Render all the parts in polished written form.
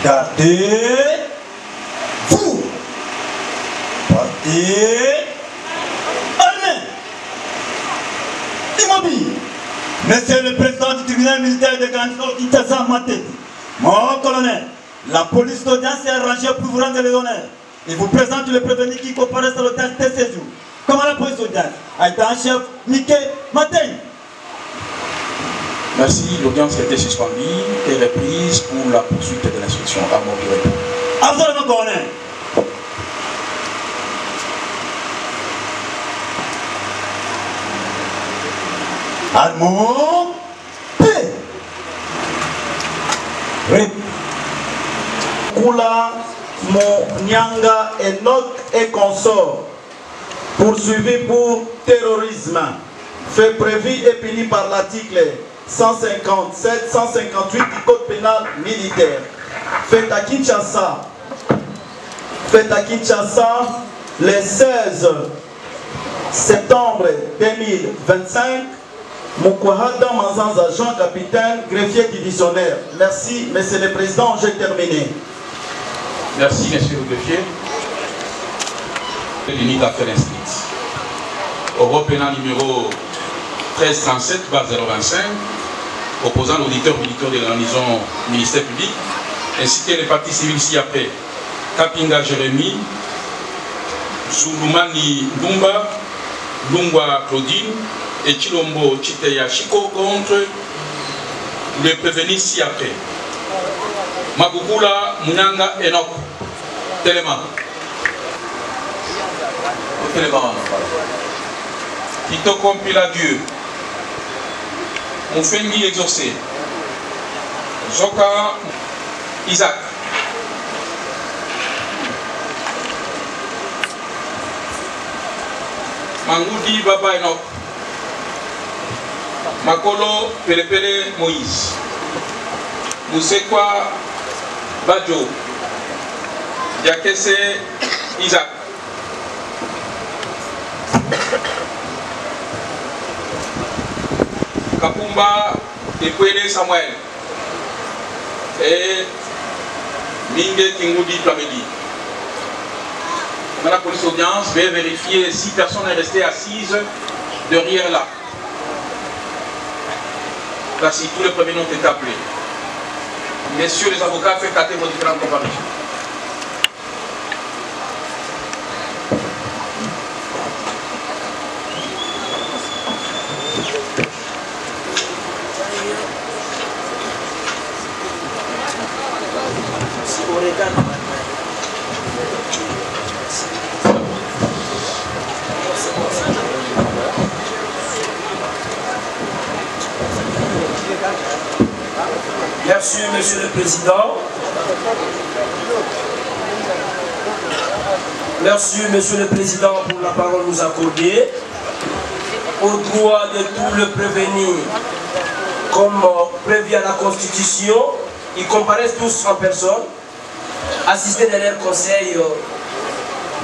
Gardez-vous. Partez. Armez. Immobile. Monsieur le président du tribunal militaire de Ganso, Kinshasa Matete, mon colonel, la police d'audience est arrangée pour vous rendre les honneurs. Il vous présente le prévenu qui comparaît sur l'audience de séjour. Comment la police d'audience a été en chef Mickey Matin. Merci, l'audience a été suspendue et reprise pour la poursuite de l'instruction à mon bureau. Absolument, colonel. Armons. Kula, Nyanga, Enoch et consorts, poursuivis pour terrorisme, fait prévu et puni par l'article 157, 158 du Code pénal militaire. Fait à Kinshasa le 16 septembre 2025. Mokwahada Manzanza Jean capitaine, greffier divisionnaire. Merci, monsieur le président, j'ai terminé. Merci, monsieur le greffier. L'unique affaire inscrite. Au rôle pénal numéro 1337/025, opposant l'auditeur militaire de la garnison ministère public, ainsi que les parties civiles ci-après. Kapinga Jérémy, Souloumani Lumba, Lungwa Claudine, et Chilombo Chiteya Chiko contre le prévenu ci-après. Magugula Munanga Enoch. Téléma. Tito Compila Dieu. Moufengi exaucé. Zoka Isaac. Mangoudi Baba Enoch. Makolo Pelepele Moïse. Moussekwa Badjo. Diakese Isaac. Kapumba Ekwele Samuel. Et Mingue Kingoudi Plamedi. La police audience va vérifier si personne est resté assise derrière là. Là, si tous les premiers noms étaient appelés. Messieurs les avocats, faites hâter vos différentes comparutions. Merci, monsieur le président. Merci, monsieur le président, pour la parole nous accordée. Au droit de tout le prévenu, comme prévu à la Constitution, ils comparaissent tous en personne. Assisté de leur conseil,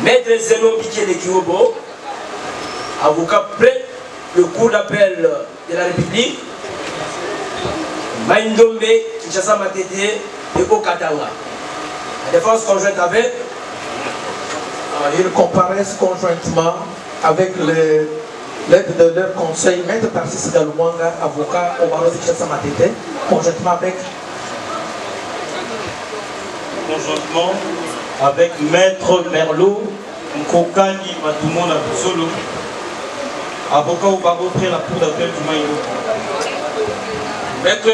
Maître Zénon Biké de Kiobo, avocat près le cours d'appel de la République, Maïndombe, Kinshasa Matete et Okatanga. La défense conjointe avec. Ils comparaissent conjointement avec l'aide de leur conseil, Maître Tarsis Galumanga, avocat au barreau de Kinshasa Matete, conjointement avec Maître Merlot, Nkokani Matumona Solo, avocat au barreau près la cour d'appel du Maïlo. Maître,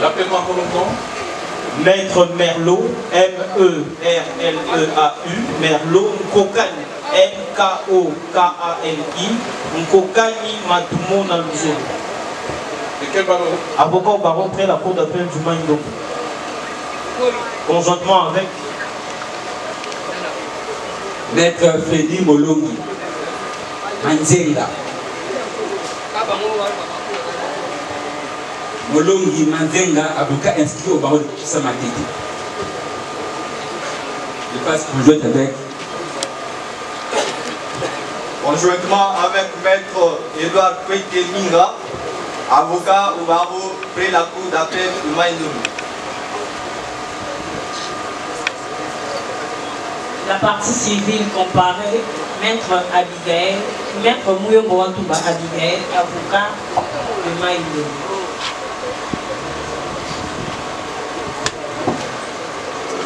rappelez-moi encore longtemps. Maître Merlot, M-E-R-L-E-A-U, Merlot, Nkokani, M-K-O-K-A-N-I, Nkokani Matumona Solo. De quel barreau? Avocat au barreau près la cour d'appel du Maïlo. Conjointement avec Maître Freddy Molongi, Manzenga. Molongi Manzenga, avocat inscrit au barreau de Kinshasa Matete. Je passe conjointe avec. Conjointement avec Maître Edouard Kweke Minga, avocat au barreau près la cour d'appel de Maïnoum. La partie civile comparée, Maître Abigail, Maître Mouyombo Wantouba Abigail, avocat de Maïlo.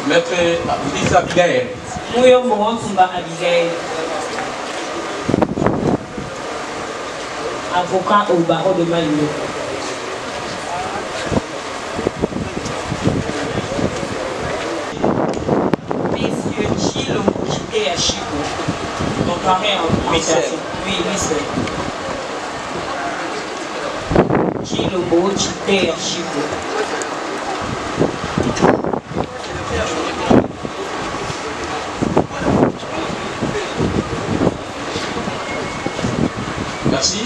Maître Abigail. Mouyombo Wantouba Abigail, avocat au barreau de Maïlo. Et à Chico, comparé en métaphysique. Oui, c'est. Chilombo, Chité, à Chico. Merci.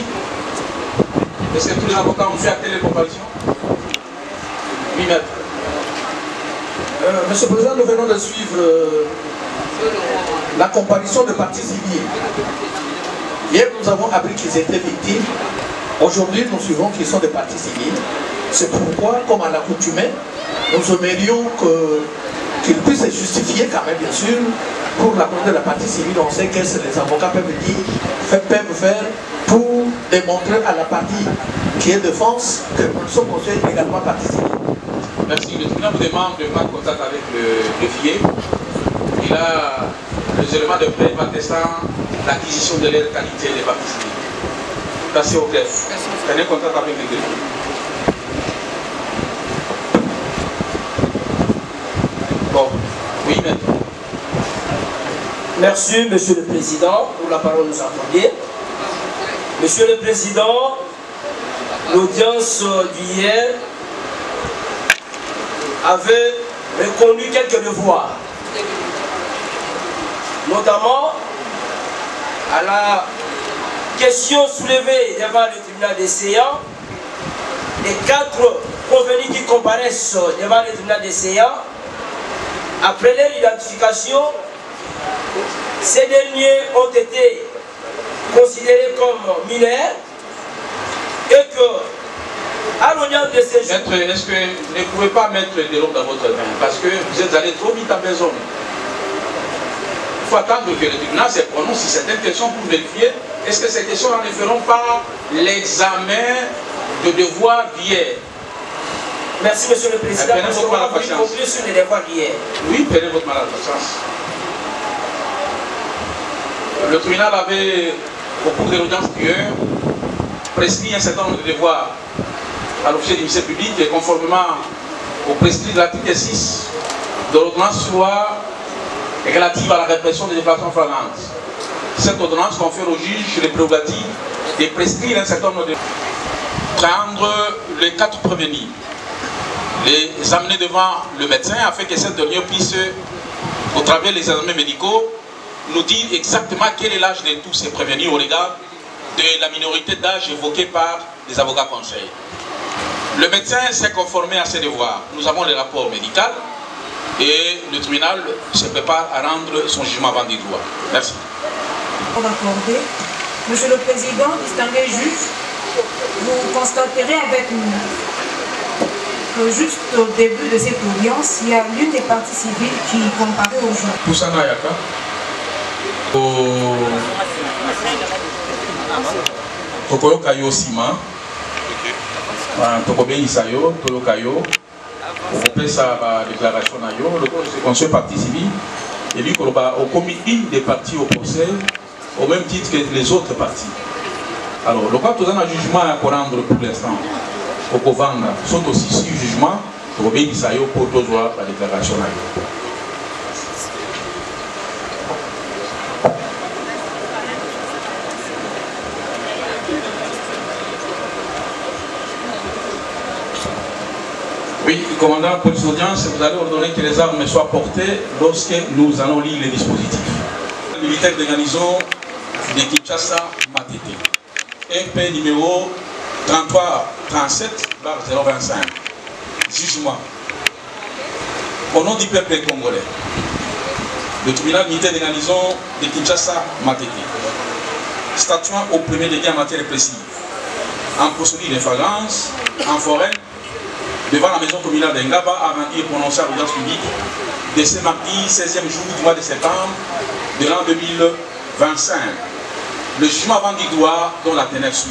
Est-ce que tous les avocats ont fait acter les comparaisons? Oui, maître. Monsieur le Président, nous venons de suivre la comparution de parties civiles. Hier, nous avons appris qu'ils étaient victimes. Aujourd'hui, nous suivons qu'ils sont des parties civiles. C'est pourquoi, comme à l'accoutumée, nous aimerions qu'ils puissent se justifier quand même, bien sûr, pour la cause de la partie civile. On sait qu'est-ce que les avocats peuvent faire pour démontrer à la partie qui est défense que nous sommes considérés également partie civile. Merci. Le tribunal vous demande de prendre contact avec le greffier. Il a les éléments de preuve attestant l'acquisition de l'aide qualité des parties civiles. Passez au greffe. Prenez contact avec le greffier. Bon, oui, maître. Merci, Monsieur le Président, pour la parole nous accordée. Monsieur le Président, l'audience d'hier avait reconnu quelques devoirs, notamment à la question soulevée devant le tribunal des séants, les 4 convenus qui comparaissent devant le tribunal des séants, après leur identification, ces derniers ont été considérés comme mineurs et que à l'audience de ces jours... Maître, est-ce que vous ne pouvez pas mettre de l'eau dans votre main? Parce que vous êtes allé trop vite à besoin. Il faut attendre que le tribunal se prononce sur certaines questions pour vérifier est-ce que ces questions ne feront pas l'examen de devoir d'hier. Merci, Monsieur le Président. Prenez votre mal à patience. Sur les devoirs d'hier. Oui, prenez votre mal à patience. Le tribunal avait, au cours de l'audience d'hier, prescrit un certain nombre de devoirs à l'officier du ministère public et conformément au prescrit de l'article 6 de l'ordonnance sur loi relative à la répression des infractions flagrantes. Cette ordonnance confère au juge les prérogatives de prescrire un certain nombre de prendre les 4 prévenus, les amener devant le médecin afin que cette dernière puisse, au travers des examens médicaux, nous dire exactement quel est l'âge de tous ces prévenus au regard de la minorité d'âge évoquée par les avocats conseils. Le médecin s'est conformé à ses devoirs. Nous avons le rapport médical et le tribunal se prépare à rendre son jugement avant du droit. Merci. Accordé. Monsieur le Président, distingué juge, vous constaterez avec nous que juste au début de cette audience, il y a l'une des parties civiles qui comparait au juge. Poussana Yaka. Tokoyoka yo sima. Tokobeyisa yo, toyoka yo. On fait sa déclaration na yo, le conseil partie civile. Et lui, on a commis une des parties au procès au même titre que les autres parties. Alors, le cas de un jugement à rendre pour l'instant, au Kovanga, sont aussi sur jugement, pour obéir pour tous la déclaration. Oui, commandant police d'audience, vous allez ordonner que les armes soient portées lorsque nous allons lire les dispositifs. Le militaire de garnison de Kinshasa Matete. MP numéro 3337/025. Jugement. Au nom du peuple congolais, le tribunal militaire de garnison de Kinshasa Matete, statuant au premier degré en matière répressive, en procédure de flagrance, en forêt, devant la maison communale d'Engaba avant d'y prononcer à l'audience publique de ce mardi 16e jour du mois de septembre de l'an 2025. Le jugement avant du droit dont la ténèbre suit.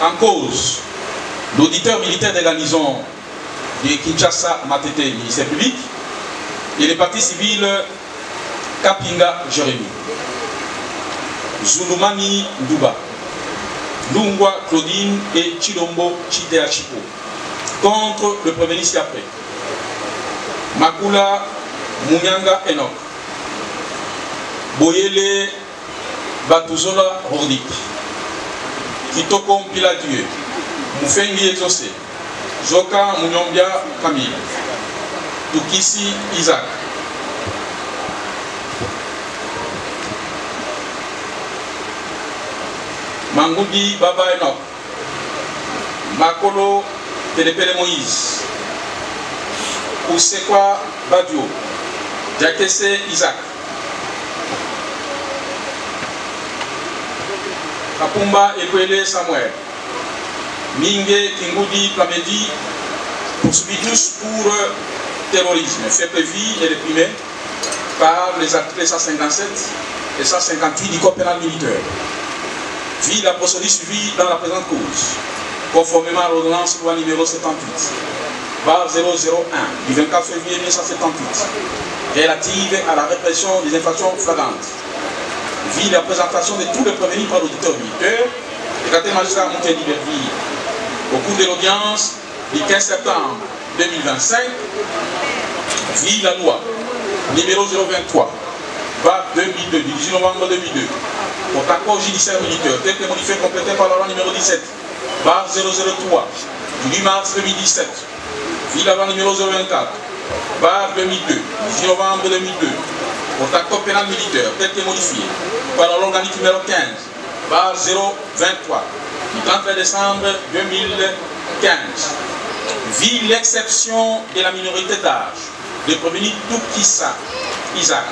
En cause, l'auditeur militaire des garnisons de Kinshasa Matete, ministère public, et les partis civils Kapinga Jérémy, Zulumani Ndouba, Lungwa Claudine et Chilombo Chideachipo, contre le prévenu ci-après. Makula Munyanga Enoch, Boyele Batuzola Rodik, Kitoko Mpiladieu, Moufengi Exaucé, Joka Munyombia Camille, Tukisi Isaac, Mangoudi Baba Enoch, Makolo Telepele Moïse, Ousekwa Badio, Jakese Isaac, Kapumba Ekwele Samuel, Mingue Kingoudi Plamedi, poursuivis tous pour terrorisme, fait prévu et réprimé par les articles 157 et 158 du Code pénal militaire. Vie la procédure suivie dans la présente cause, conformément à l'ordonnance loi numéro 78, barre 001 du 24 février 1978, relative à la répression des infractions flagrantes. Vie la présentation de tous les prévenus par l'auditeur militaire, le quartier magistrat Monté d'Iberville, au cours de l'audience du 15 septembre 2025, vie la loi numéro 023, barre 2002, du 18 novembre 2002, pour accord judiciaire militaire, tel que modifié et complété par la loi numéro 17, barre 003, du 8 mars 2017, vie la loi numéro 024, barre 2002, du 18 novembre 2002, pour accord pénal militaire, tel que modifié par la loi organique numéro 15, barre 023, du 31 décembre 2015, vit l'exception de la minorité d'âge de prévenu Tukisa Isaac,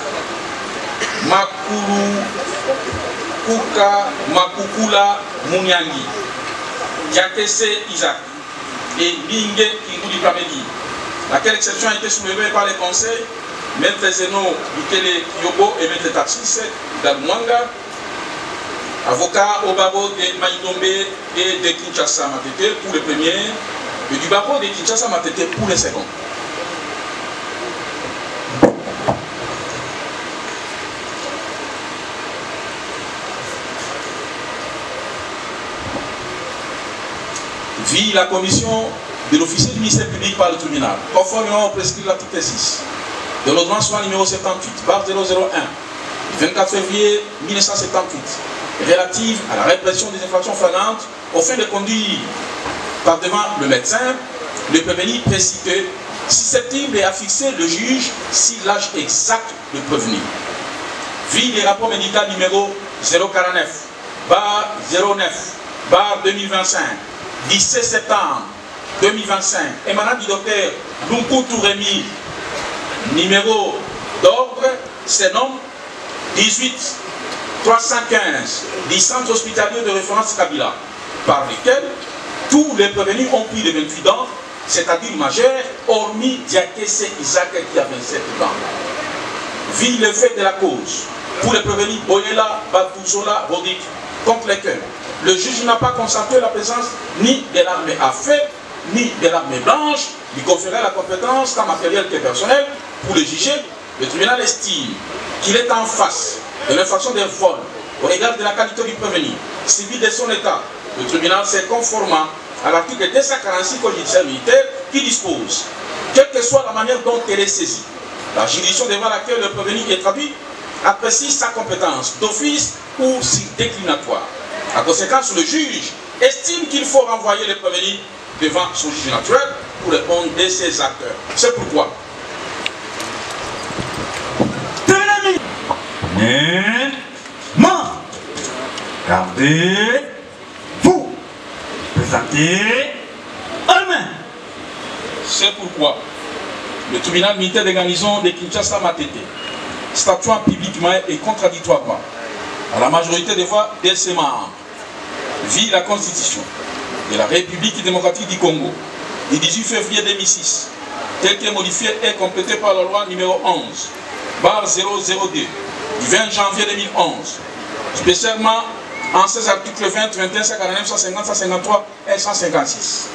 Makukula Munyangi, Jakese Isaac et Bingue Kingoudi Plamedi, laquelle exception a été soulevée par les conseils Maître Zeno Bikele Yobo et Maître Taxis Dalmwanga, avocat au barreau de Maïnombe et de Kinshasa Matete pour le premier et du barreau de Kinshasa Matete pour le second. Vit la commission de l'officier du ministère public par le tribunal, conformément au prescrit de l'article 6 de l'ordonnance numéro 78, barre 001, du 24 février 1978, relative à la répression des infractions flagrantes, au fin de conduire par devant le médecin, le prévenu précité, susceptible et à fixer le juge si l'âge exact de prévenu. Vit les rapports médicaux numéro 049, barre 09, barre 2025, 17 septembre 2025, émanant du docteur Lunkoutou Rémi, numéro d'ordre, c'est nom 18 315 du centre hospitalier de référence Kabila, par lequel tous les prévenus ont pris les 28 ans, c'est-à-dire majeurs, hormis Diakese Isaac qui a 27 ans. Vit le fait de la cause pour les prévenus Boyela, Batouzola, Rodik, contre lesquels le juge n'a pas constaté la présence ni de l'arme à feu, ni de l'arme blanche, lui conférer la compétence tant matérielle que personnelle. Pour le juger, le tribunal estime qu'il est en face de l'infraction des vols au regard de la qualité du prévenu, civil de son état. Le tribunal s'est conformant à l'article 246 Code judiciaire militaire qui dispose, quelle que soit la manière dont elle est saisie, la juridiction devant laquelle le prévenu est traduit apprécie sa compétence d'office ou si déclinatoire. En conséquence, le juge estime qu'il faut renvoyer le prévenu devant son juge naturel pour répondre de ses acteurs. C'est pourquoi Gardez-vous. Présentez en main. C'est pourquoi le tribunal militaire des garnisons de Kinshasa Matete statuant publiquement et contradictoirement à la majorité des voix de ses membres, vit la Constitution de la République démocratique du Congo du 18 février 2006, telle qu'elle est modifiée et complétée par la loi numéro 11/002 du 20 janvier 2011, spécialement en 16 articles 20, 21, 149, 150, 153 et 156.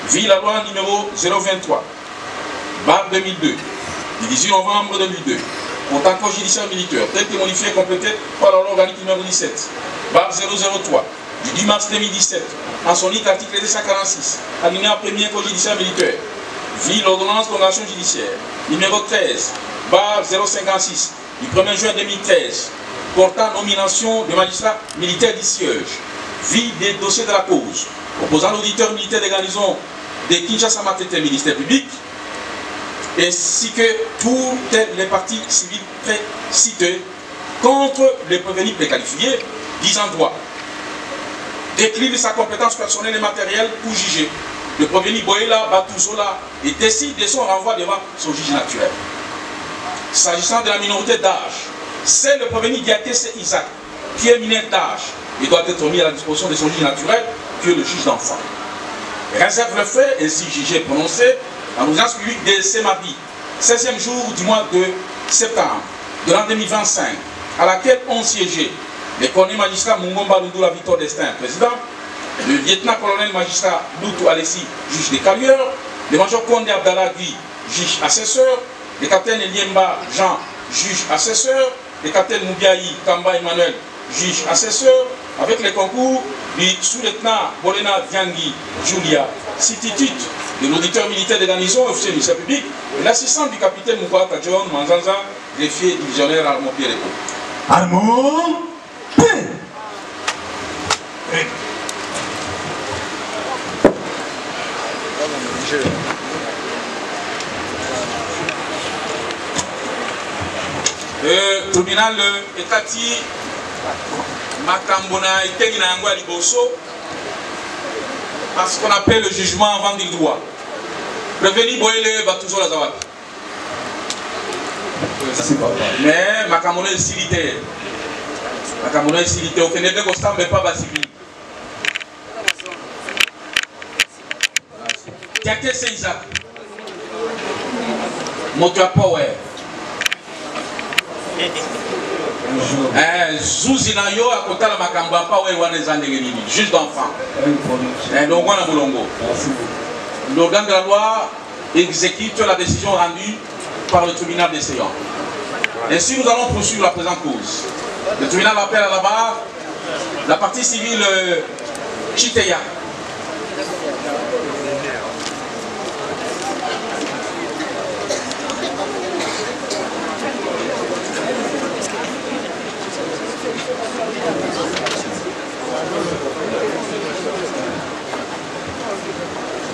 Vit la loi numéro 023/2002 du 18 novembre 2002 portant corps judiciaire militaire, tel que modifié et complété par la loi organique numéro 17/003 du 10 mars 2017, en son article 246, alinéa 1er corps judiciaire militaire. Vit l'ordonnance d'organisation judiciaire numéro 13/056 du 1er juin 2013 portant nomination de magistrats militaires du siège. Vit des dossiers de la cause opposant l'auditeur militaire des garnisons de Kinshasa Matete, ministère public, ainsi que toutes les parties civiles précitées contre les prévenus préqualifiés, disant droit décline sa compétence personnelle et matérielle pour juger le prévenu Boyela Batouzola et décide de son renvoi devant son juge naturel. S'agissant de la minorité d'âge, c'est le prévenu Diakese Isaac qui est mineur d'âge et doit être mis à la disposition de son juge naturel que le juge d'enfant. Réserve le fait ainsi jugé prononcé en audience publique de ce mardi, 16e jour du mois de septembre de l'an 2025, à laquelle ont siégé les connus magistrats Mungomba Lundula Victor Destin, président, le lieutenant-colonel magistrat Loutou Alessi, juge des carrières, le major Konde Abdallah Gui, juge assesseur, le capitaine Eliemba Jean, juge assesseur, le capitaine Moubiaï Kamba Emmanuel, juge assesseur, avec les concours du sous-lieutenant Bolena Diangui Julia, substitut de l'auditeur militaire des garnisons, officier du ministère public, et l'assistant du capitaine Moukouata John Manzanza, greffier divisionnaire Armand Pierreco. Armand P. Le tribunal Ekati Makambona Etengina Angwa Liboso, parce qu'on appelle le jugement avant du droit. Prévenu Boyele Batouzola Zawak. Mais Makambona est silité. Makambona est silité. Au Kenya, on ne peut pas basculer. Tiake c'est Isaac. Motua Power. Zouzina yo à côté de la Makamba Power juste d'enfant. Donc on a Boulongo. L'organe de la loi exécute la décision rendue par le tribunal des séances. Ainsi, nous allons poursuivre la présente cause. Le tribunal appelle à la barre la partie civile Chiteya.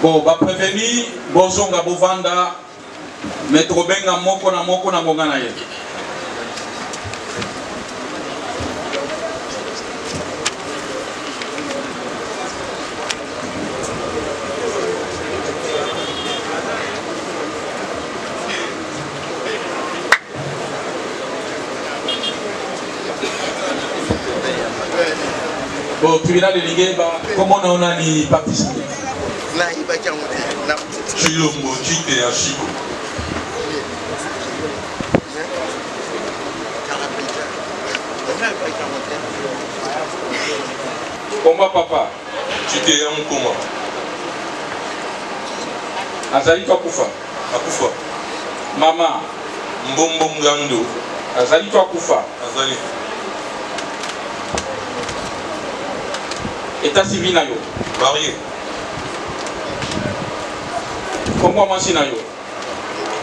Bon, bah prévenu, bozonga bovanda, mettre benga moko na ngongana ye. Bon, tribunal de Ligue, comment on a participé? Chilombo Chite ya Chico. Combat papa. Chite ya Mkoma. Azali toi Kufa. Akufa. Mama. Mbombo Mgando. Azali toi Kufa. Azali. État civil na yo. Marié. Comment moi na yo?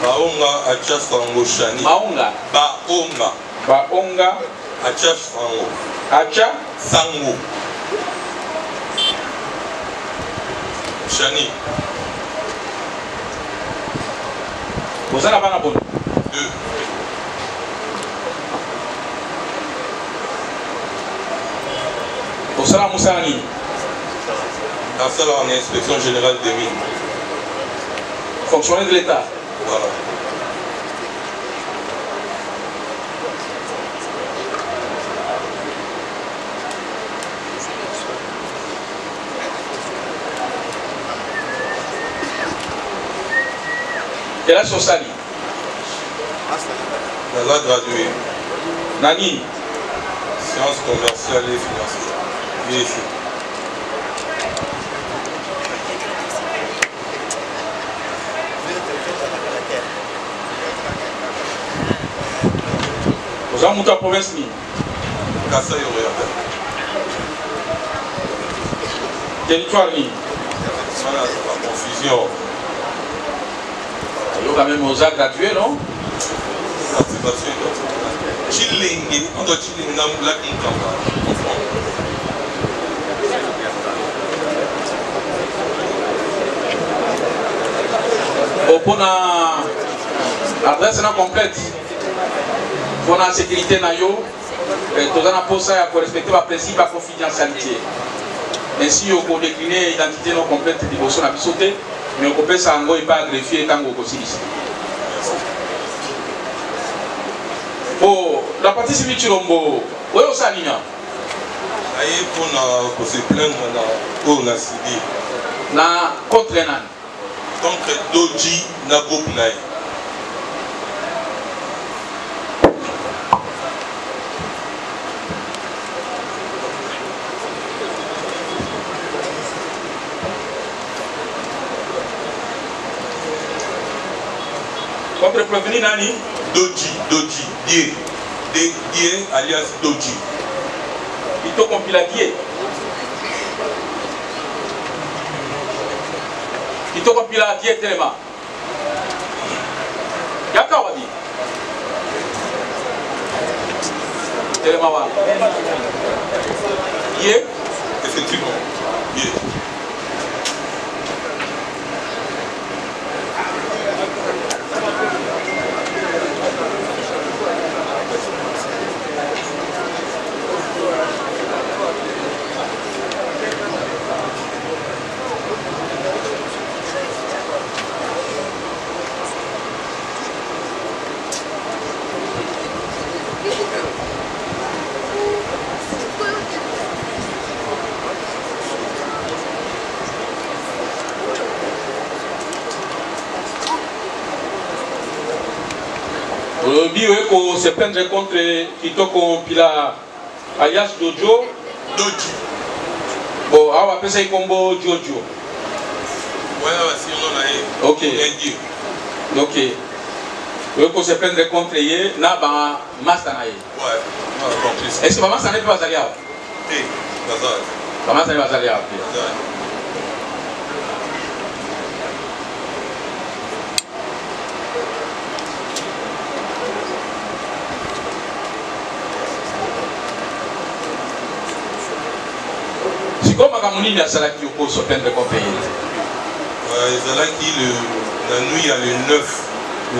Baonga Acha Sango Shani. Baonga. Baonga. Baonga Acha Sango. Acha Sango. Shani. Vous allez avoir 2. Vous allez Moussani. La salle en inspection générale des mines. Fonctionnaire de l'État. Voilà. Quel âge Sali? Elle a gradué. Nani? Sciences commerciales et financières. VFI. Vous avez monté à la province ni? Kassa Yoréata. Territoire ni? Voilà, c'est la confusion. Il y a quand même aux arts gradués, non? Participation et Chilling, on doit chilling dans Black Nkamba. Pour l'adresse complète, pour la sécurité, tout ça pour respecter le principe de confidentialité. Ainsi, on peut décliner l'identité non complète de l'émotion à sauter, mais on peut s'en et pas greffier quand on aussi ici. Bon, la partie civile, Chilombo, où est-ce que vous Aïe, pour se plaindre, on a cité. Na contre Nan. Contre Doji, na groupe Naï. Contre prévenu Nani? Doji, Die alias Doji. Il te compile à Die. Il te compile à Die tellement. Yaka wadi. Tellement wa. Die. Effectivement. Die. Le bio est qu'on se plaindre contre Kitoko Pila alias Dojo. Doji. Bon, on va appeler ça combo Jojo. Ouais, si on a ok. Ok. Le qu'on se plaindre contre Yé, n'a pas Mastanaye. Ouais. Est-ce que maman s'en est pas allé? Eh, Bazar. Maman s'en est pas allé. Comment Kamouni a salaki au se plaindre contre Yé? Salaki la nuit à le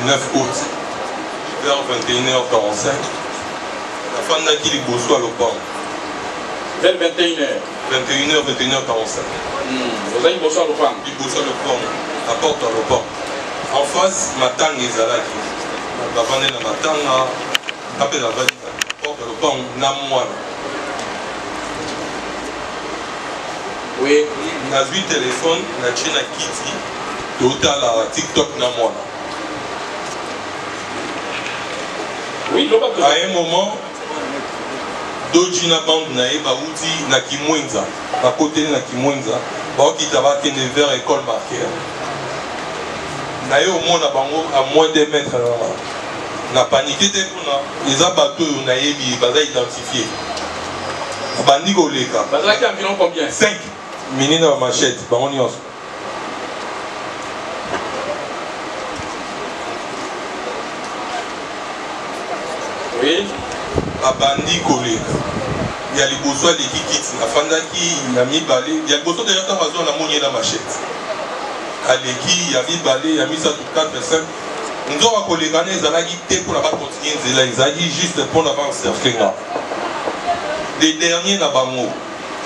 9 août, vers 21h45. La fin de qui est bosso à l'opang. Vers 21h. 21h45. Vous avez bosso à l'opang? Il bosso à l'opang, à porte à l'opang. En face, Matang et Zalaki. La vanne de Matanga, après la vanne, porte à l'opang, Namouana. Oui. Na vu téléphone, na china kiti, total à TikTok na moi. Oui, à un moment, Doji na bande na eba uti na Kimwenza, à côté na Kimwenza, ba qui taba kene vers école marquée. Na yo au moins na bango à moins de mètres na paniqué te kuna, les abateaux na yebi baza identifié. Bandi goleka. Baza qui environ combien? 5. Menina wa machette, bango nyonso. Oui. Abandi koleka. Il y a les besoins de kikiti. Afandaki, il y a mis balé. Il y a le besoin de la maison na monier la machette. Aleki, il y a mis balé, il y a mis ça tout 4 et 5. Nous avons koleka ne zalaki te pour la bas continuer zela. Ils a dit juste pour la bas cercle là. Les derniers na bango.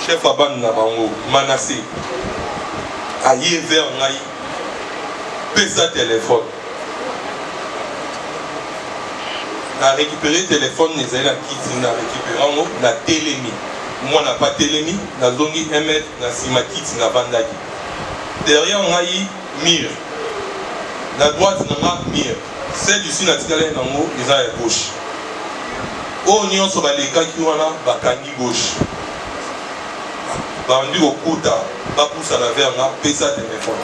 Chef Aban Nabango, Manassé, aïe vers Naï, pesa téléphone. A récupéré téléphone, les ailes à qui n'a récupéré la télémie. Moi, n'a pas télémie, la zongi 1 mètre, la simakit, n'a bandagi. Derrière Naï, mire. La droite n'a mire. Celle ici n'a tiré un mot, ils ont à gauche. Au nion sur les cas qui ont là, bakangi gauche. Bandu au kouta, bakoussa la verna, pesa téléphone.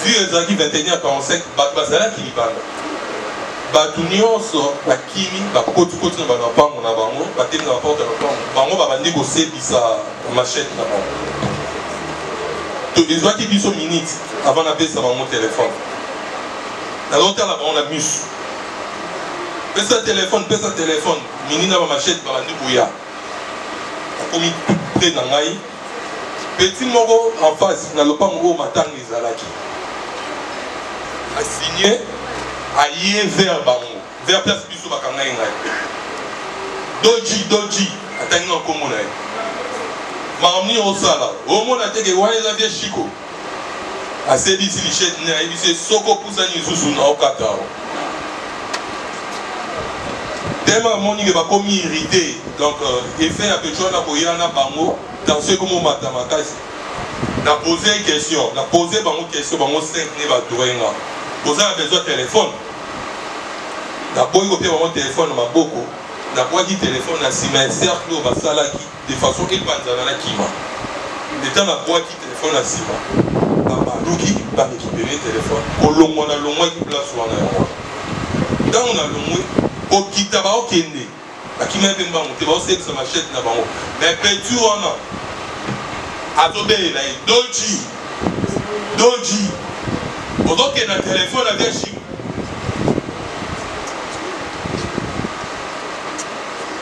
Vu les acquis 21 à 45, bazala qui libane. Batu nyonso bakimi bakoti koti na bana pango na bango batemi na porte na bango babandi ko sebisa machette na bango to ezwaki biso minute avant na pesa bango téléphone na lotala bango na misu pesa téléphone minute na ba machette babandi koya akomi près na ngai petit moko en face na lopango o matanga ezalaki a signé aïe vers bango vers place biso bakanga ngai doji atangi na kombo na ye mamni osala omona teke wana eza vie chiko asebisi lichette ne ayebisi soko pusani lisusu na okata tellement amoni ke bakomi irrité donc effet ya pecho na koya na bango tension ekomi omata makasi na pose question na pose bango question bango 5 ne badorenga oza na besoin téléphone naboyi kopia bango téléphone na maboko nabwaki téléphone na nsima ya cercle oyo basalaki de façon epanzana na kima leta nabwaki téléphone na nsima baluki barécupere téléphone kolongwa na longwaki place wana yango ntango na longwe kokita baokende bakima mpe mbango te baosekisa machette na bango mais petit wana azobelela ye doji ozokende na téléphone avec chiko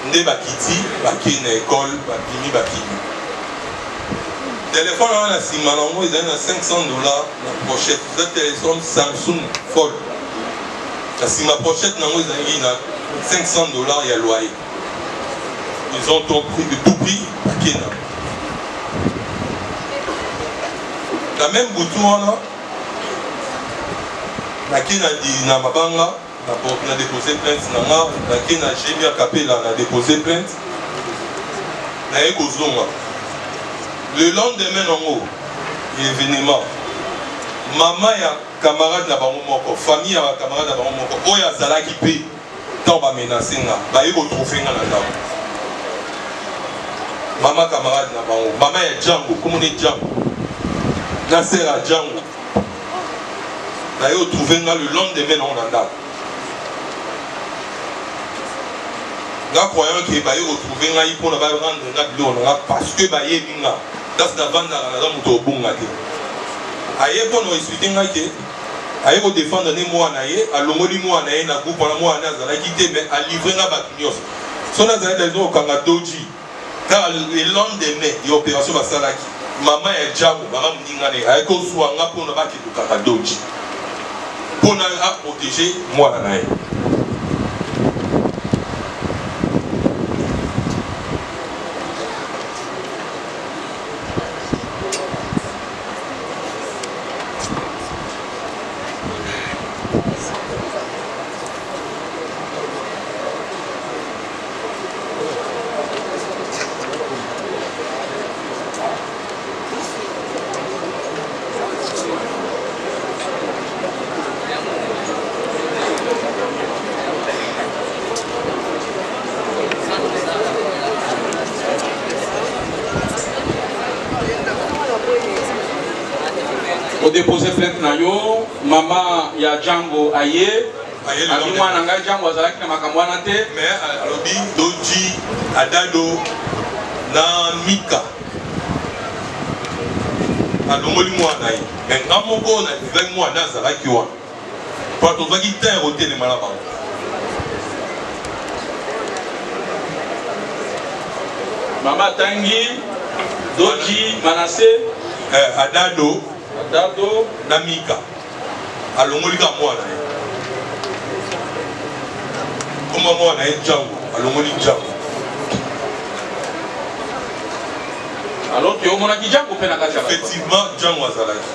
nde bakiti bakei na école babimi bakimi téléphone wana na nsima nango ezali na $500 na pochette eza téléphone Samsung Fold na nsima pochette nango ezalaki na $500 ya loyer ils ont tout pris bakei na même butu wana nakei na mabanga na déposé plainte nanga nakei na Gémia Kapela na déposé plainte naye kozonga le lendemain nango événement mama ya camarade na bango moko famille ya camarade na bango moko oyo azalaki mpe ntango bamenace nga baye kotrouve nga na ndako mama camarade na bango mama ya Django komone Django na sœur ya Django baye kotrouve nga le lendemain nango na ndako nga croyant que baye retrouver ngai mpona barendre nga biloko nanga parce que bayebi nga dasi navandaka naza moto obonga te aye mpona explike ngai ke aye kodefendre nde mwana na ye alongoli mwana na ye na groupe wana mwana azalaki te mais alivre nga bato nyonso so nazali dazo kokanga doji car le lendemain ya opération basalaki mama ya Django mama moninga na ye aye kozwa nga mpona bakende kokanga doji mpona aprotéger mwana na ye. Déposer plainte na yo mama ya Django aye abi mwana nga Django azalaki na makambo wana te mais alobi doji adado na mika alongoli mwana ye mais nga moko na livraki mwana azalaki wana po tozwaki terre otelema na bango mama tangi doji manase adado na mika alongoli ka mwana ye komba mwana ye Django alongoli Django alors que omonaki Django mpe na kati ya effectivement Django azalaki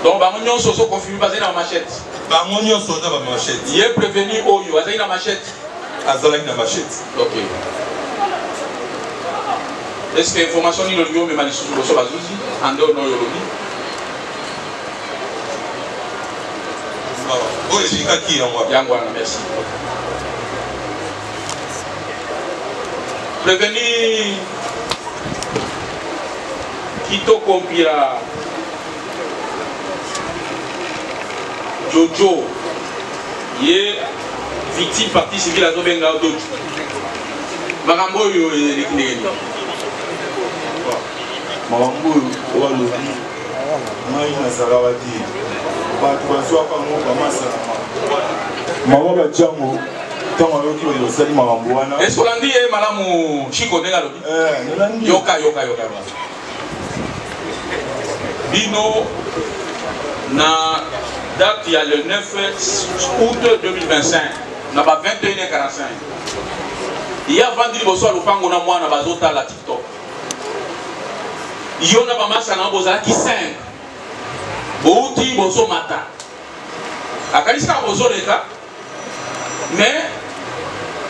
donc bango nyonso ozokonfirme bazali na machette bango nyonso oza bamachette ye prévenu oyo azali na machette azalaki na machette. Ok. Est-ce que l'information ni le lieu mais mal sous le sol azuzi en dehors non yolobi? Oh, j'ai qui Yangwana, merci. Prévenir Kitoko Mpira Jojo ye victime partie civile à Zobenga Odoju Marambo yo elekindegeni Marambo yo walobi ngai nazalaka te bato bazwaka ngo bamasala mama batiango ntango ayoki basali makambo wana est-ce olandi ye malamu Chiko ndenge alobi yoka bino na date ya le 9 août 2025 na ba 21h45 ya vandi liboso ya lopango na mwana bazotala TikTok yo na bamasa na bozalaki 5 bouti bozo mata akanisaka bozoleka mais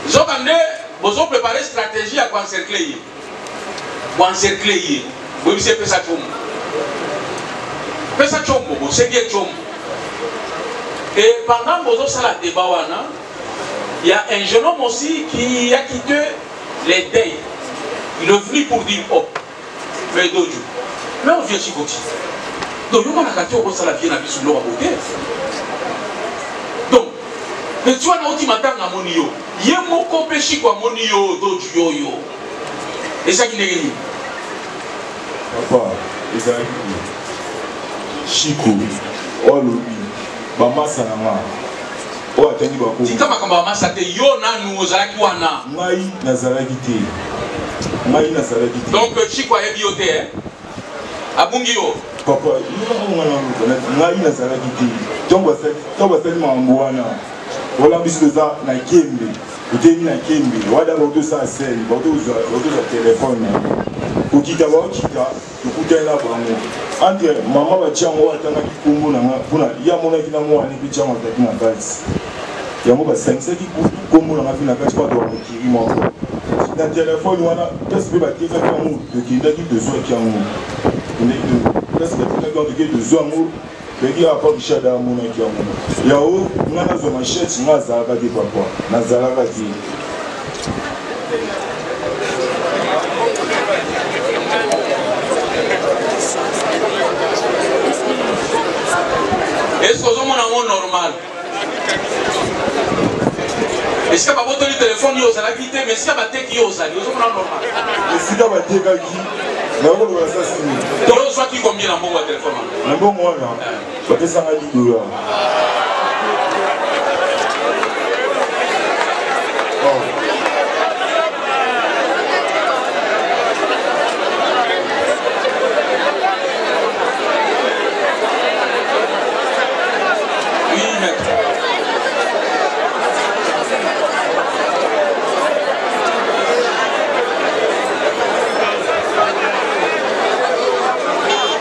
zokande bozo préparer stratégie à encercler ye boyebisi epesa chombo bosengi chombo. Et pendant bozosala débat wana, il y a un jeune homme aussi qui a quitté les deuils. Il est venu pour dire oh mais Doju mais on vient chikoti donc on a gâté au sala bien habillé sur l'eau à beauté. Donc et tu as nauti matanga monio yemo kopé chiko monio Doju yo et ça qui n'est rien papa ezali chiko olobi bamasa na nga o atangi bako tika makambo bamasa te yo nanu ozalaki wana ngai nazalaki te donc chiko ayebi yo te abungi yo papa ngai nazalaki te ntango basali makambo wana olambisi toza na kembe otemi na kembe wada bautosala sele bautozwa telefone okita baokita tokutani na bango entre mama batiango atangaki kombo nanga mpona ye amonaki na mwana mpe tiango ataki na kati yango basangisaki kombo nanga mpe na kati mpo atoka mokiri moko na telefone wana place mpe batekaki yango tokendaki tozwaki yango place batekaki yango tokei tozwa yango toyeki apa richard amonaki yango yango nga nazwa machete nga azalaka te papa nazalaka te. Est-ce que vous avez un normal? Est-ce que vous avez un téléphone qui est acquitté, mais si vous avez un téléphone qui est normal? Si vous avez un téléphone qui est normal, qui combien dans mon téléphone? Bon, moi, je vais faire $10.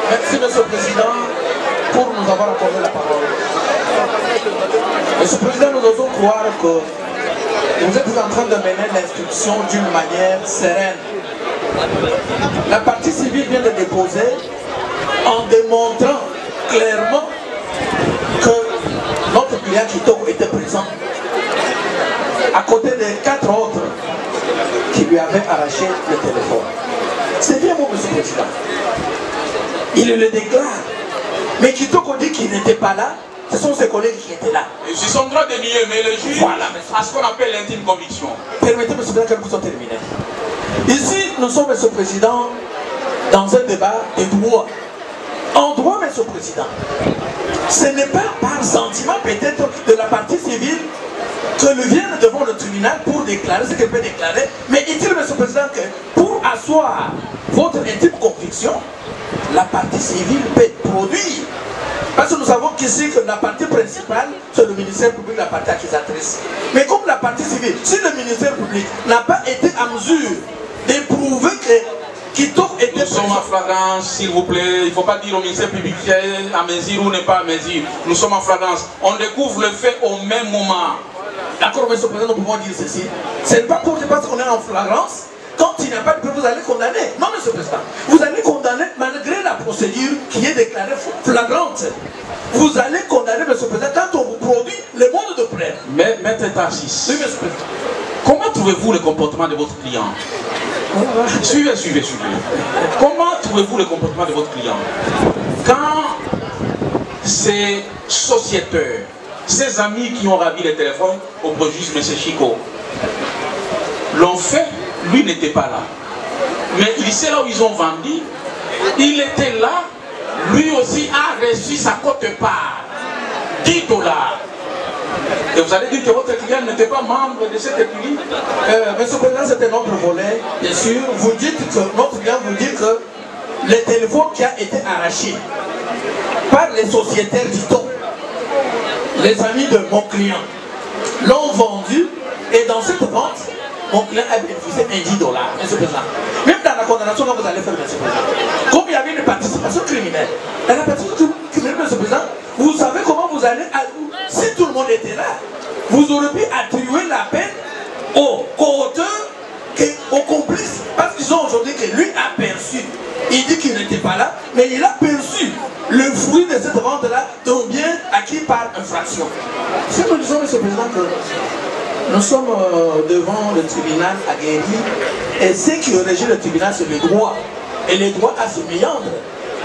Merci, Monsieur le Président, pour nous avoir accordé la parole. Monsieur le Président, nous osons croire que vous êtes en train de mener l'instruction d'une manière sereine. La partie civile vient de déposer en démontrant clairement que notre client Kitoko était présent à côté des 4 autres qui lui avaient arraché le téléphone. C'est bien bon, Monsieur le Président. Il le déclare. Mais Kitoko dit qu'il n'était pas là. Ce sont ses collègues qui étaient là. Ils sont en train de nier, mais le juge a ce qu'on appelle l'intime conviction. Permettez, Monsieur le Président, que nous soyons terminés. Ici, nous sommes, Monsieur le Président, dans un débat de droit. En droit, Monsieur le Président, ce n'est pas par sentiment peut-être de la partie civile que le vienne devant le tribunal pour déclarer ce qu'elle peut déclarer. Mais est-il, Monsieur le Président, que pour asseoir votre intime conviction, la partie civile peut produire. Parce que nous savons qu'ici, que la partie principale, c'est le ministère public, la partie accusatrice. Mais comme la partie civile, si le ministère public n'a pas été en mesure d'éprouver que Kitoko était présent. Nous sommes en flagrance, s'il vous plaît. Il ne faut pas dire au ministère public qu'il est à mesure ou n'est pas à mesure. Nous sommes en flagrance. On découvre le fait au même moment. D'accord, monsieur le président, nous pouvons dire ceci. Ce n'est pas parce qu'on est en flagrance. Quand il n'y a pas de preuve, vous allez condamner. Non, monsieur le président. Vous allez condamner malgré la procédure qui est déclarée flagrante. Vous allez condamner, monsieur le président, quand on vous produit le monde de preuve. Mais, Maître Tarsis, oui, monsieur le président. Comment trouvez-vous le comportement de votre client? Suivez. Comment trouvez-vous le comportement de votre client? Quand ces sociétaires, ces amis qui ont ravi les téléphones au préjudice de M. Chico, l'ont fait, lui n'était pas là. Mais il sait là où ils ont vendu, il était là, lui aussi a reçu sa quote-part, $10. Et vous allez dire que votre client n'était pas membre de cette écurie? Monsieur le Président, c'était notre volet, bien sûr. Vous dites que, notre client vous dit que le téléphone qui a été arraché par les sociétaires, dit-on, les amis de mon client, l'ont vendu, et dans cette vente, mon client a bénéficié $10, monsieur le Président. Même dans la condamnation que vous allez faire, monsieur le Président, comme il y avait une participation criminelle, dans la participation criminelle, monsieur le Président, vous savez comment vous allez, si tout le monde était là, vous aurez pu attribuer la peine aux co-auteurs et aux complices. Parce qu'ils ont aujourd'hui que lui a perçu. Il dit qu'il n'était pas là, mais il a perçu le fruit de cette vente-là d'un bien acquis par infraction. Si nous disons, monsieur le Président, que nous sommes devant le tribunal aguerri, et ce qui régit le tribunal, c'est le droit. Et le droit a se méandre.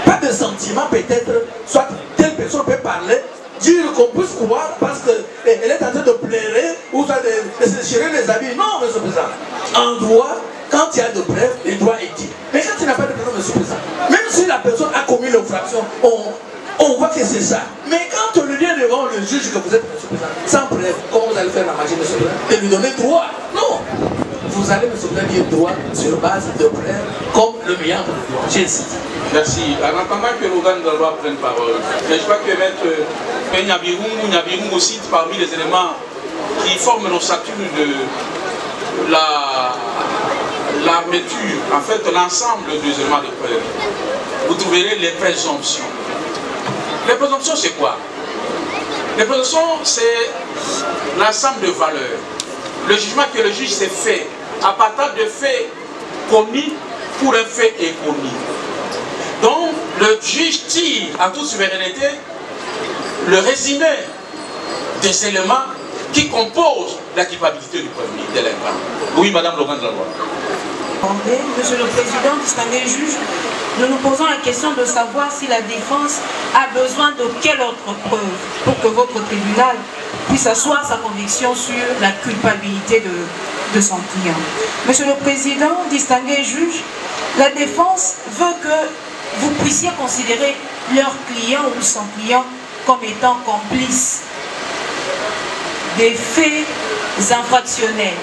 Pas de sentiment peut-être, soit telle personne peut parler, dire qu'on puisse croire parce qu'elle est en train de pleurer ou soit de se déchirer les habits. Non, monsieur le Président. En droit, quand il y a de preuves, le droit est dit. Mais quand il n'y a pas de preuves, monsieur le Président, même si la personne a commis l'infraction, on voit que c'est ça. Mais quand on le vient devant le juge que vous êtes, monsieur le Président, sans preuve, comment vous allez faire la magie, monsieur le Président, de lui donner droit? Non. Vous allez, monsieur le Président, dire droit sur base de preuves comme le meilleur de droit. J'ai cité. Merci. En attendant que l'organe de la loi prenne parole, je crois que Maître Nyabirungu cite parmi les éléments qui forment l'ossature de l'armature, en fait l'ensemble des éléments de preuve. Vous trouverez les présomptions. Les présomptions, c'est quoi? Les présomptions, c'est l'ensemble de valeurs. Le jugement que le juge s'est fait à partir de faits commis pour un fait inconnu. Donc, le juge tire en toute souveraineté le résumé des éléments qui composent la culpabilité du prévenu délinquant. Oui, Madame l'organe de la loi. Monsieur le Président, distingué juge, nous nous posons la question de savoir si la défense a besoin de quelle autre preuve pour que votre tribunal puisse asseoir sa conviction sur la culpabilité de son client. Monsieur le Président, distingué juge, la défense veut que vous puissiez considérer leur client ou son client comme étant complice des faits infractionnels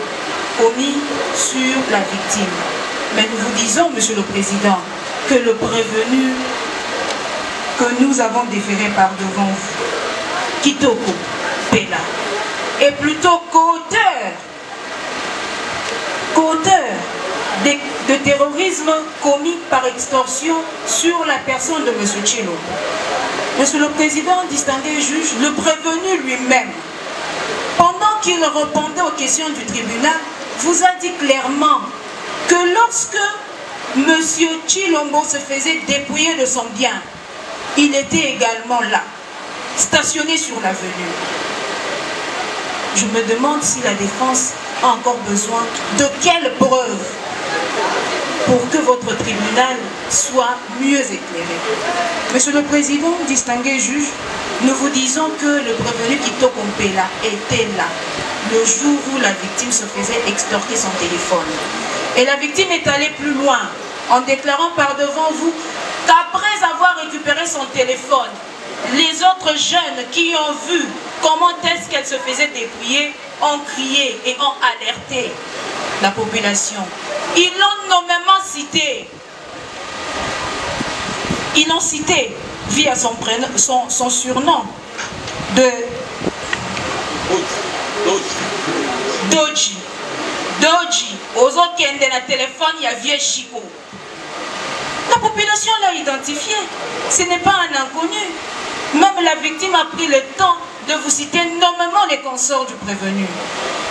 commis sur la victime. Mais nous vous disons, Monsieur le Président, que le prévenu que nous avons déféré par devant vous, Kitoko Pela, est plutôt qu'auteur de terrorisme commis par extorsion sur la personne de M. Tshilombo. Monsieur le Président, distingué juge, le prévenu lui-même, pendant qu'il répondait aux questions du tribunal, vous a dit clairement que lorsque M. Tshilombo se faisait dépouiller de son bien, il était également là, stationné sur l'avenue. Je me demande si la défense a encore besoin de quelles preuves pour que votre tribunal soit mieux éclairé. Monsieur le Président, distingué juge, nous vous disons que le prévenu Kitoko Pela était là le jour où la victime se faisait extorquer son téléphone. Et la victime est allée plus loin en déclarant par devant vous qu'après avoir récupéré son téléphone, les autres jeunes qui ont vu comment est-ce qu'elle se faisait dépouiller ont crié et ont alerté la population. Ils l'ont nommément cité. Ils l'ont cité via son surnom de Doji. Doji. Aux autres qui ont un téléphone, il y a vieux Chico. La population l'a identifié. Ce n'est pas un inconnu. Même comme la victime a pris le temps de vous citer nommément les consorts du prévenu.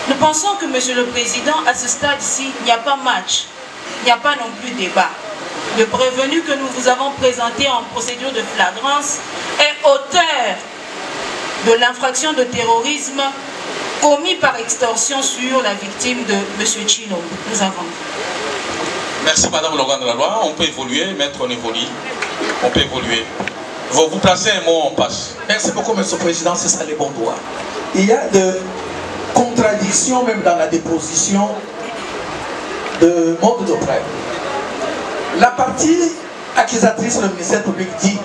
Nous pensons que, Monsieur le Président, à ce stade-ci, il n'y a pas match, il n'y a pas non plus débat. Le prévenu que nous vous avons présenté en procédure de flagrance est auteur de l'infraction de terrorisme commis par extorsion sur la victime de M. Chino. Nous avons. Merci Madame l'organe de la loi. On peut évoluer, maître, on évolue. On peut évoluer. Vous placez un mot, on passe. Merci beaucoup, Monsieur le Président, c'est ça les bons droits. Il y a de contradictions même dans la déposition de mode de preuve. La partie accusatrice, le ministère public dit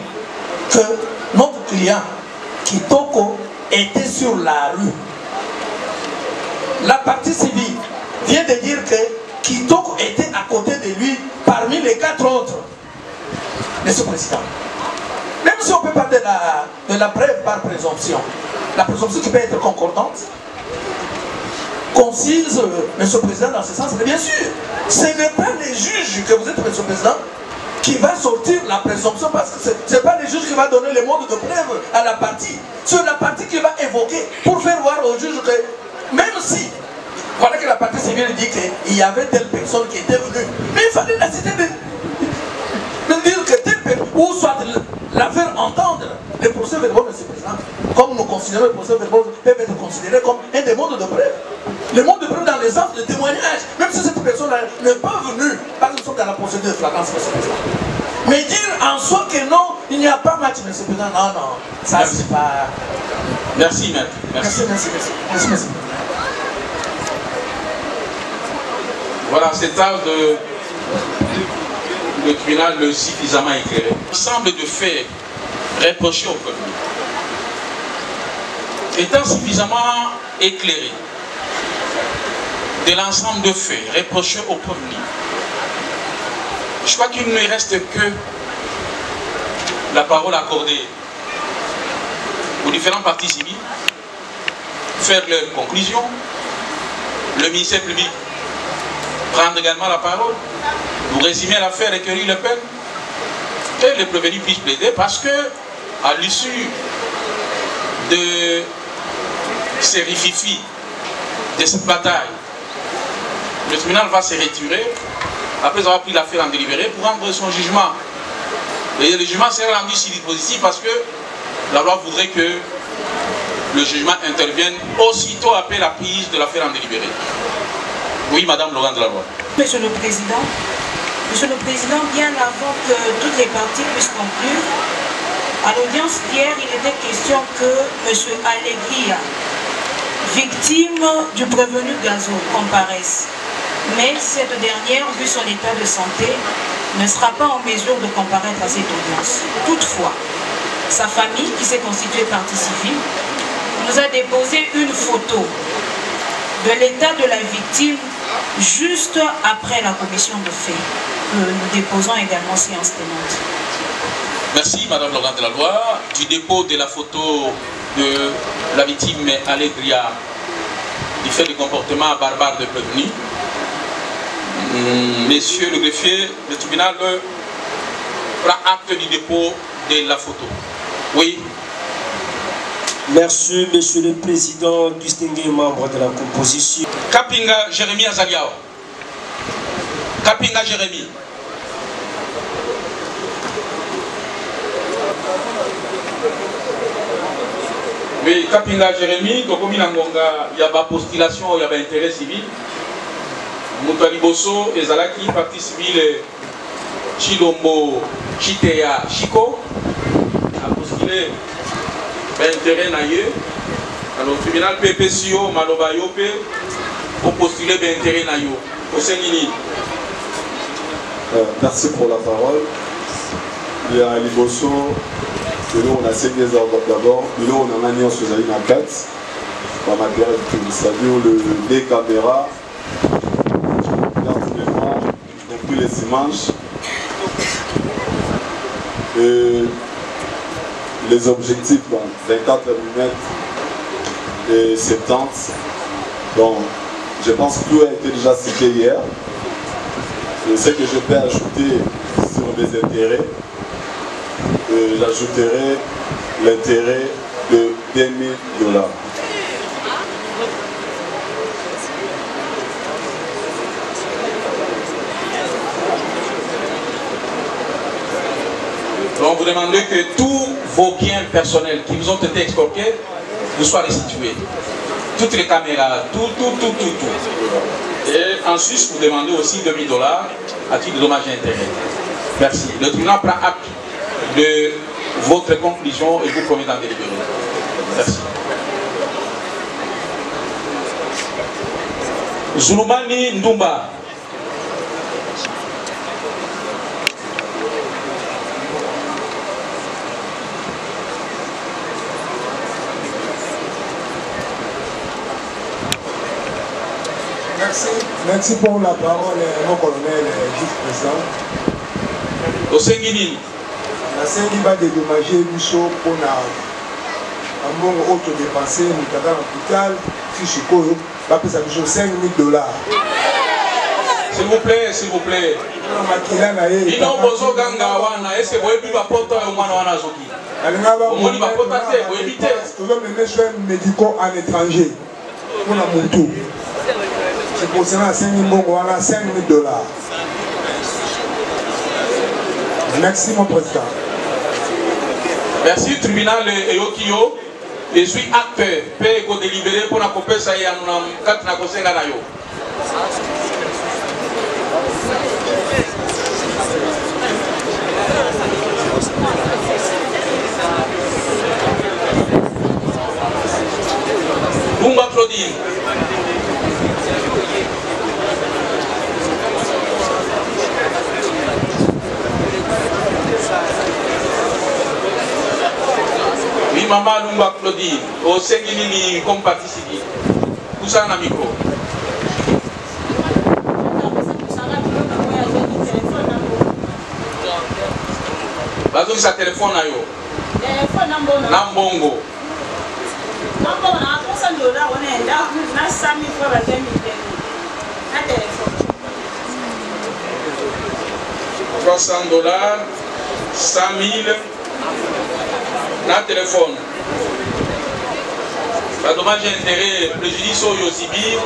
que notre client, Kitoko, était sur la rue. La partie civile vient de dire que Kitoko était à côté de lui parmi les 4 autres. Monsieur le Président, même si on peut parler de la preuve par présomption, la présomption qui peut être concordante, concise, Monsieur le Président, dans ce sens, mais bien sûr, ce n'est pas les juges que vous êtes, Monsieur le Président, qui va sortir la présomption, parce que ce n'est pas les juges qui va donner les modes de preuve à la partie. C'est la partie qui va évoquer pour faire voir au juge que, même si, voilà que la partie civile dit qu'il y avait telle personne qui était venue, mais il fallait la citer de dire que telle personne, ou soit la faire entendre. Les procès verbaux, Monsieur le Président, comme nous considérons les procès verbaux, peuvent être considérés comme un des modes de preuve. Le mode de preuve dans les sens de témoignage, même si cette personne n'est pas venue, parce que nous sommes dans la procédure de flagrance, Monsieur le Président. Mais dire en soi que non, il n'y a pas match, Monsieur le Président, non, non, ça c'est pas... Merci, maître. Merci. Merci. Voilà, cet art de le tribunal le suffisamment éclairé. L'ensemble de faits reprochés au prévenu étant suffisamment éclairé de l'ensemble de faits reprochés au prévenu, je crois qu'il ne reste que la parole accordée aux différents partis civils, faire leurs conclusions, le ministère public prendre également la parole, pour résumer l'affaire et recueillir le peine, et les prévenus puissent plaider, parce que à l'issue de ces rififis, de cette bataille, le tribunal va se retirer après avoir pris l'affaire en délibéré pour rendre son jugement. Et le jugement sera rendu si dispositif parce que la loi voudrait que le jugement intervienne aussitôt après la prise de l'affaire en délibéré. Oui, Madame l'organe de la loi. Monsieur le Président, bien avant que toutes les parties puissent conclure, à l'audience d'hier, il était question que M. Allegria, victime du prévenu Gazo, comparaisse. Mais cette dernière, vu son état de santé, ne sera pas en mesure de comparaître à cette audience. Toutefois, sa famille, qui s'est constituée partie civile, nous a déposé une photo de l'état de la victime juste après la commission de faits. Nous déposons également séance tenante. Merci Madame l'organe de la loi. Du dépôt de la photo de la victime Allegria du fait du comportement barbare de prévenu, Messieurs le greffier, le tribunal prend acte du dépôt de la photo. Oui. Merci, Monsieur le Président, distingué membre de la composition. Kapinga Jérémy Azaliao. Kapinga Jérémy. Oui, Kapinga Jérémy, comme il y a postulation, il y a intérêt civil. Moutali Bosso, Ezalaki, partie civile Chilombo Chiteya Chiko, a postulé intérêt naïe. Alors, tribunal PPCO, Maloba Yope, pour postuler intérêt naïe. Au Sénini. Merci pour la parole. Il y a Liboso, nous on a 5 d'abord, nous on a un sur Zalina 4, dans ma période, c'est-à-dire le des caméras. Depuis les dimanches, les objectifs 24 mm et 70. Donc, je pense que tout a été déjà cité hier. Ce que je peux ajouter sur mes intérêts, j'ajouterai l'intérêt de 2000 $. Donc vous demandez que tous vos biens personnels qui vous ont été extorqués vous soient restitués. Toutes les caméras, tout. Et en Suisse, vous demandez aussi 2000 $ à titre de dommages et intérêts. Merci. Le tribunal prend acte de votre conclusion et vous promet d'en délibérer. Merci. Zulumani Ndumba. Merci pour la parole, mon colonel, vice-président. Au Senguini. La Sengi va dédommager Bichot pour un bon autre dépensé, nous avons l'hôpital, Fichiko, va payer Bichot 5 000 $. S'il vous plaît, s'il vous plaît. Ino bozo ganga wana, est-ce que vous avez vu ma porte au moins wana zoki? Au moins ma porte à terre, vous évitez. Nous avons des soins médicaux en étranger. Pour la moto. C'est pour cela que 5 000 $. Merci mon président. Merci tribunal Eyokio. Je suis acteur. Paix et délibéré pour la copie ça y a nous quatre na kosenga na yo. Bumba Claudine. Oui, maman Lumba Claudine, au Senguini comme partie civile. Où ça, un micro? Bazou sa téléphone à yo. Nambongo. Nambongo na 300 $, on est là, na 100 000 fois la na téléphone. 300 $, 100 000 na téléphone. Pas dommage intérêt, préjudice au Yosibi,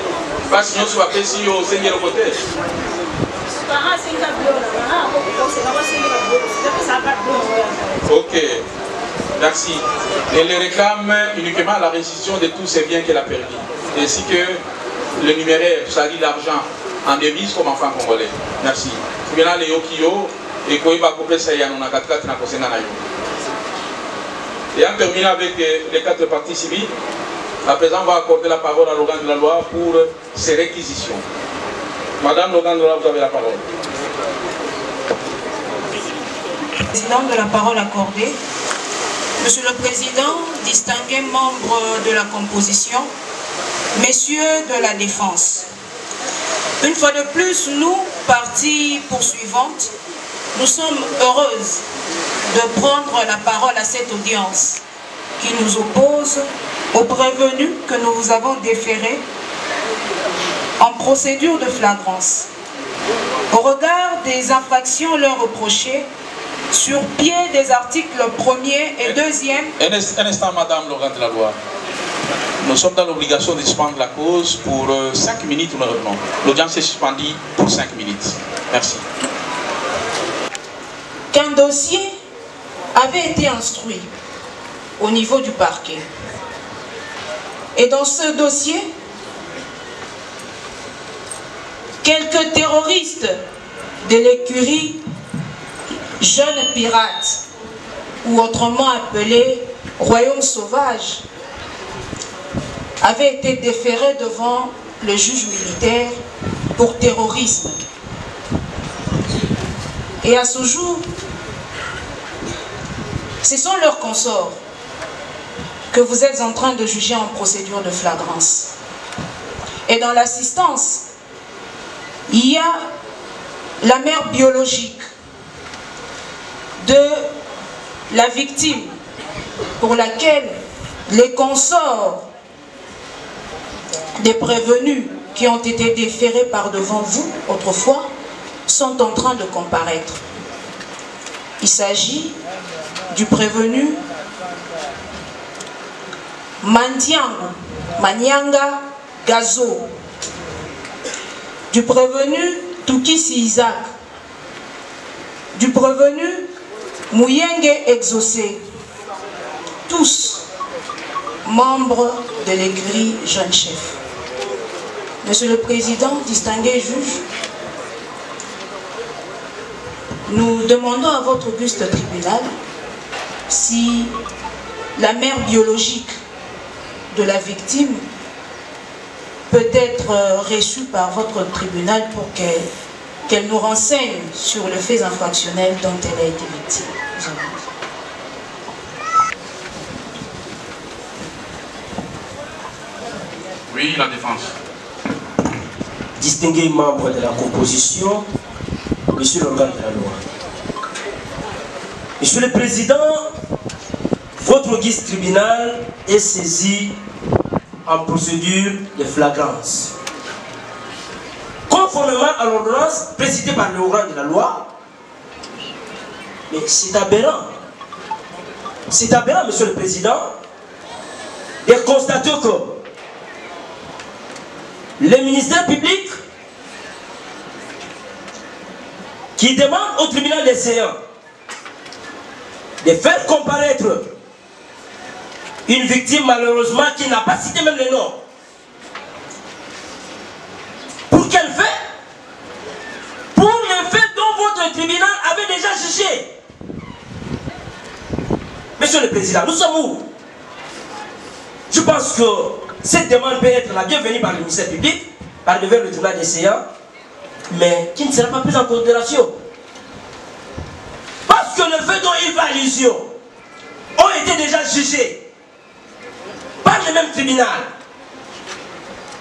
parce que nous sommes appelés si au Seigneur au côté. Ok, merci. Elle réclame uniquement la restitution de tous ces biens qu'elle a perdus, ainsi que le numéraire, c'est-à-dire l'argent en devise comme enfant congolais. Merci. Tribunal Eyokio et Koiba Kopé Sayan, on a 4 na Kosenga na yo. Et en terminant avec les 4 parties civiles, à présent, on va accorder la parole à l'organe de la loi pour ses réquisitions. Madame l'organe de la loi, vous avez la parole. Président de la parole accordée. Monsieur le Président, distingués membres de la composition, messieurs de la défense. Une fois de plus, nous, partie poursuivante, nous sommes heureuses de prendre la parole à cette audience qui nous oppose aux prévenus que nous vous avons déférés en procédure de flagrance. Au regard des infractions leur reprochées, sur pied des articles 1er et 2e... Un instant, Madame l'organe de la loi. Nous sommes dans l'obligation de suspendre la cause pour 5 minutes, nous revenons. L'audience est suspendue pour 5 minutes. Merci. Qu'un dossier avait été instruit au niveau du parquet. Et dans ce dossier, quelques terroristes de l'écurie Jeunes Pirates, ou autrement appelé Royaume Sauvage, avaient été déférés devant le juge militaire pour terrorisme. Et à ce jour, ce sont leurs consorts que vous êtes en train de juger en procédure de flagrance. Et dans l'assistance, il y a la mère biologique de la victime pour laquelle les consorts des prévenus qui ont été déférés par devant vous autrefois sont en train de comparaître. Il s'agit du prévenu Mandiango Manyanga Gazo, du prévenu Tukisi Isaac, du prévenu Mouyenge Exaucé, tous membres de l'écurie Jeune Chef. Monsieur le Président, distingué juge, nous demandons à votre auguste tribunal si la mère biologique de la victime peut être reçue par votre tribunal pour qu'elle nous renseigne sur le fait infractionnel dont elle a été victime. Oui, la défense. Distingués membres de la composition, Monsieur l'organe de la loi. Monsieur le Président, votre auguste tribunal est saisi en procédure de flagrance. Conformément à l'ordonnance présidée par l'organe de la loi, mais c'est aberrant. C'est aberrant, Monsieur le Président, de constater que le ministère public qui demande au tribunal des séants de faire comparaître une victime malheureusement qui n'a pas cité même le nom. Pour quel fait? Pour le fait dont votre tribunal avait déjà jugé. Monsieur le Président, nous sommes où? Je pense que cette demande peut être la bienvenue par le ministère public, par devers le tribunal des séants, mais qui ne sera pas prise en considération. Parce que le fait dont il fait allusion ont été déjà jugés par le même tribunal.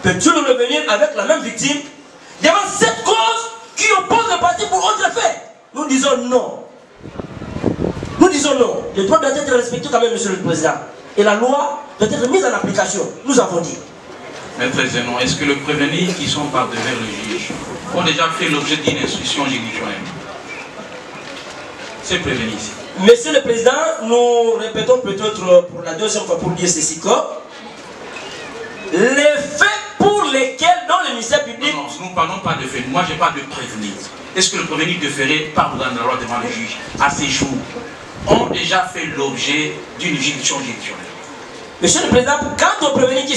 Peux-tu revenir avec la même victime devant cette cause qui oppose le parti pour autre fait? Nous disons non. Nous disons non. Le droit doit être respecté quand même, Monsieur le Président. Et la loi doit être mise en application. Nous avons dit. Maître Zenon, est-ce que les prévenus qui sont par devers le juge ont déjà fait l'objet d'une instruction juridictionnelle? C'est prévenu ici. Monsieur le Président, nous répétons peut-être pour la deuxième fois pour dire ceci que les faits pour lesquels dans le ministère public... Non, nous ne parlons pas de faits. Moi, je parle de prévenus. Est-ce que le prévenu déféré par l'organe de la loi devant le juge à ces jours ont déjà fait l'objet d'une juridiction juridictionnelle? Monsieur le Président, quant aux prévenus qui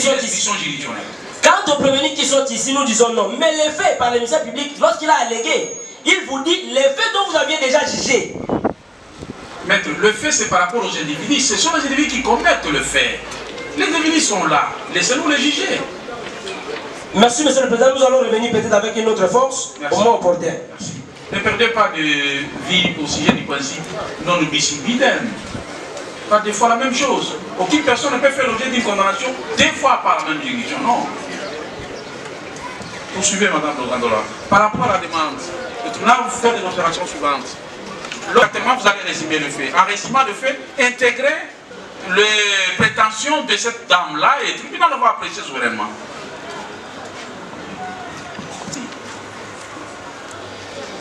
sont ici, nous disons non. Mais les faits par le ministère public, lorsqu'il a allégué, il vous dit les faits dont vous aviez déjà jugé. Maître, le fait c'est par rapport aux individus. Ce sont les individus qui commettent le fait. Les individus sont là. Laissez-nous les juger. Merci, Monsieur le Président. Nous allons revenir peut-être avec une autre force. Merci. Au moins opportun. Merci. Ne perdez pas de vie au sujet du principe non bis in idem. Pas deux fois la même chose. Aucune personne ne peut faire l'objet d'une condamnation deux fois par la même juridiction. Non. Poursuivez, Madame Logandola. Par rapport à la demande, le tribunal vous fait des opérations suivantes. Localement, vous allez résumer le fait. En résumant le fait, intégrer les prétentions de cette dame-là et le tribunal va apprécier souverainement.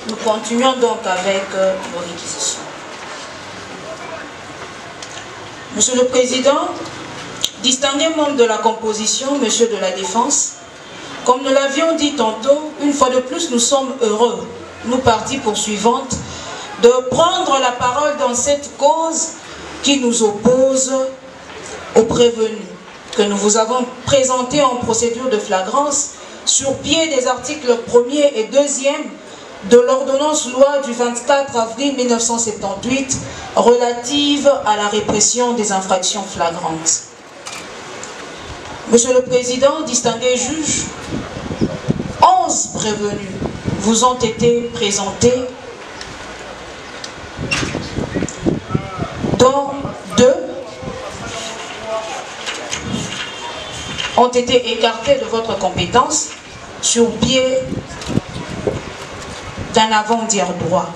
Nous continuons donc avec nos réquisitions. Monsieur le Président, distingué membre de la composition, Monsieur de la Défense, comme nous l'avions dit tantôt, une fois de plus, nous sommes heureux, nous parties poursuivantes, de prendre la parole dans cette cause qui nous oppose aux prévenus, que nous vous avons présenté en procédure de flagrance sur pied des articles 1er et 2e de l'ordonnance loi du 24 avril 1978 relative à la répression des infractions flagrantes. Monsieur le Président, distingué juge, 11 prévenus vous ont été présentés, dont 2 ont été écartés de votre compétence sur pied d'un avant-dire droit.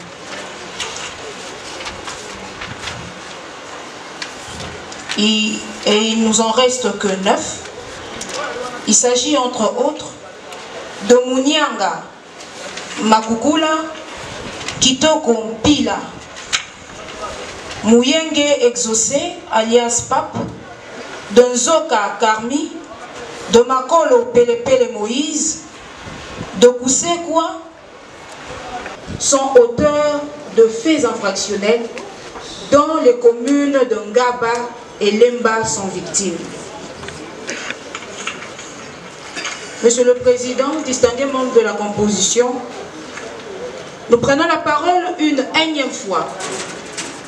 Et il nous en reste que 9. Il s'agit entre autres de Munianga Makukula, Kitoko Mpila, Mouyenge Exaucé, alias Pape, de Nzoka Karmi, de Makolo Pelepele Moïse, de Koussekwa, sont auteurs de faits infractionnels dont les communes de Ngaba et Lemba sont victimes. Monsieur le Président, distingués membres de la composition, nous prenons la parole une énième fois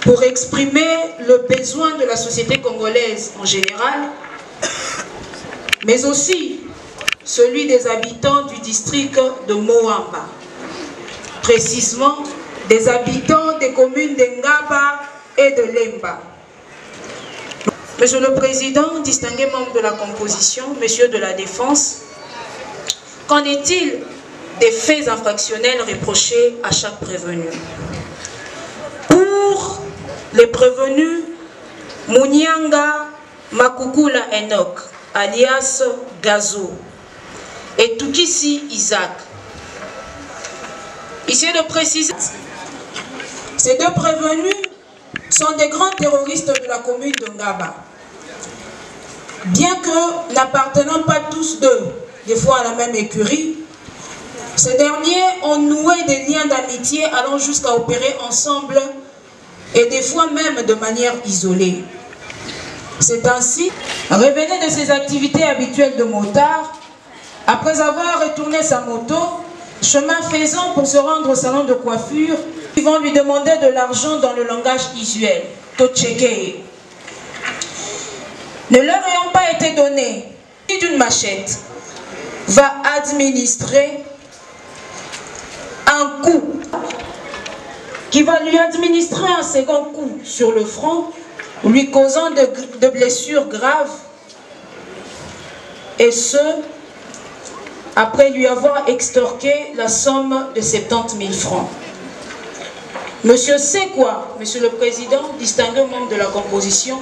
pour exprimer le besoin de la société congolaise en général, mais aussi celui des habitants du district de Moamba, précisément des habitants des communes de Ngaba et de Lemba. Monsieur le Président, distingués membres de la composition, Messieurs de la Défense, qu'en est-il des faits infractionnels reprochés à chaque prévenu? Pour les prévenus, Mounianga Makukula Enoch, alias Gazo, et Tukisi Isaac. Ici de préciser, ces deux prévenus sont des grands terroristes de la commune de Ngaba. Bien que n'appartenant pas tous deux, des fois à la même écurie, ces derniers ont noué des liens d'amitié allant jusqu'à opérer ensemble et des fois même de manière isolée. C'est ainsi, révélé de ses activités habituelles de motard, après avoir retourné sa moto, chemin faisant pour se rendre au salon de coiffure, ils vont lui demander de l'argent dans le langage usuel, Tocheke. Ne leur ayant pas été donné d'une machette, va administrer un coup qui va lui administrer un second coup sur le front, lui causant de blessures graves, et ce, après lui avoir extorqué la somme de 70 000 francs. Monsieur Sekwa, Monsieur le Président, distingué membre de la composition,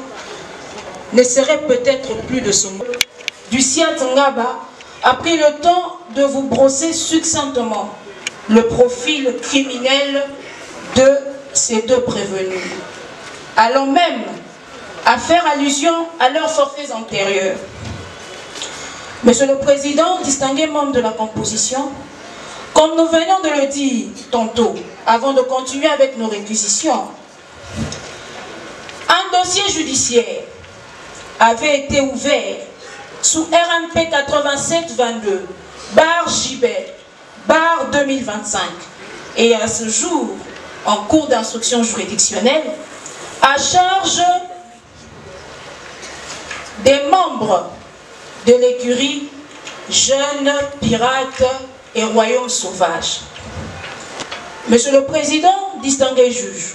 ne serait peut-être plus de ce monde. Du Siat Ngaba a pris le temps de vous brosser succinctement le profil criminel de ces deux prévenus, allant même à faire allusion à leurs forfaits antérieurs. Monsieur le Président, distingué membre de la composition, comme nous venons de le dire tantôt, avant de continuer avec nos réquisitions, un dossier judiciaire avait été ouvert sous RMP 8722, barre JB, barre 2025, et à ce jour, en cours d'instruction juridictionnelle, à charge des membres de l'écurie Jeunes Pirates et Royaume Sauvage. Monsieur le Président, distingué juge,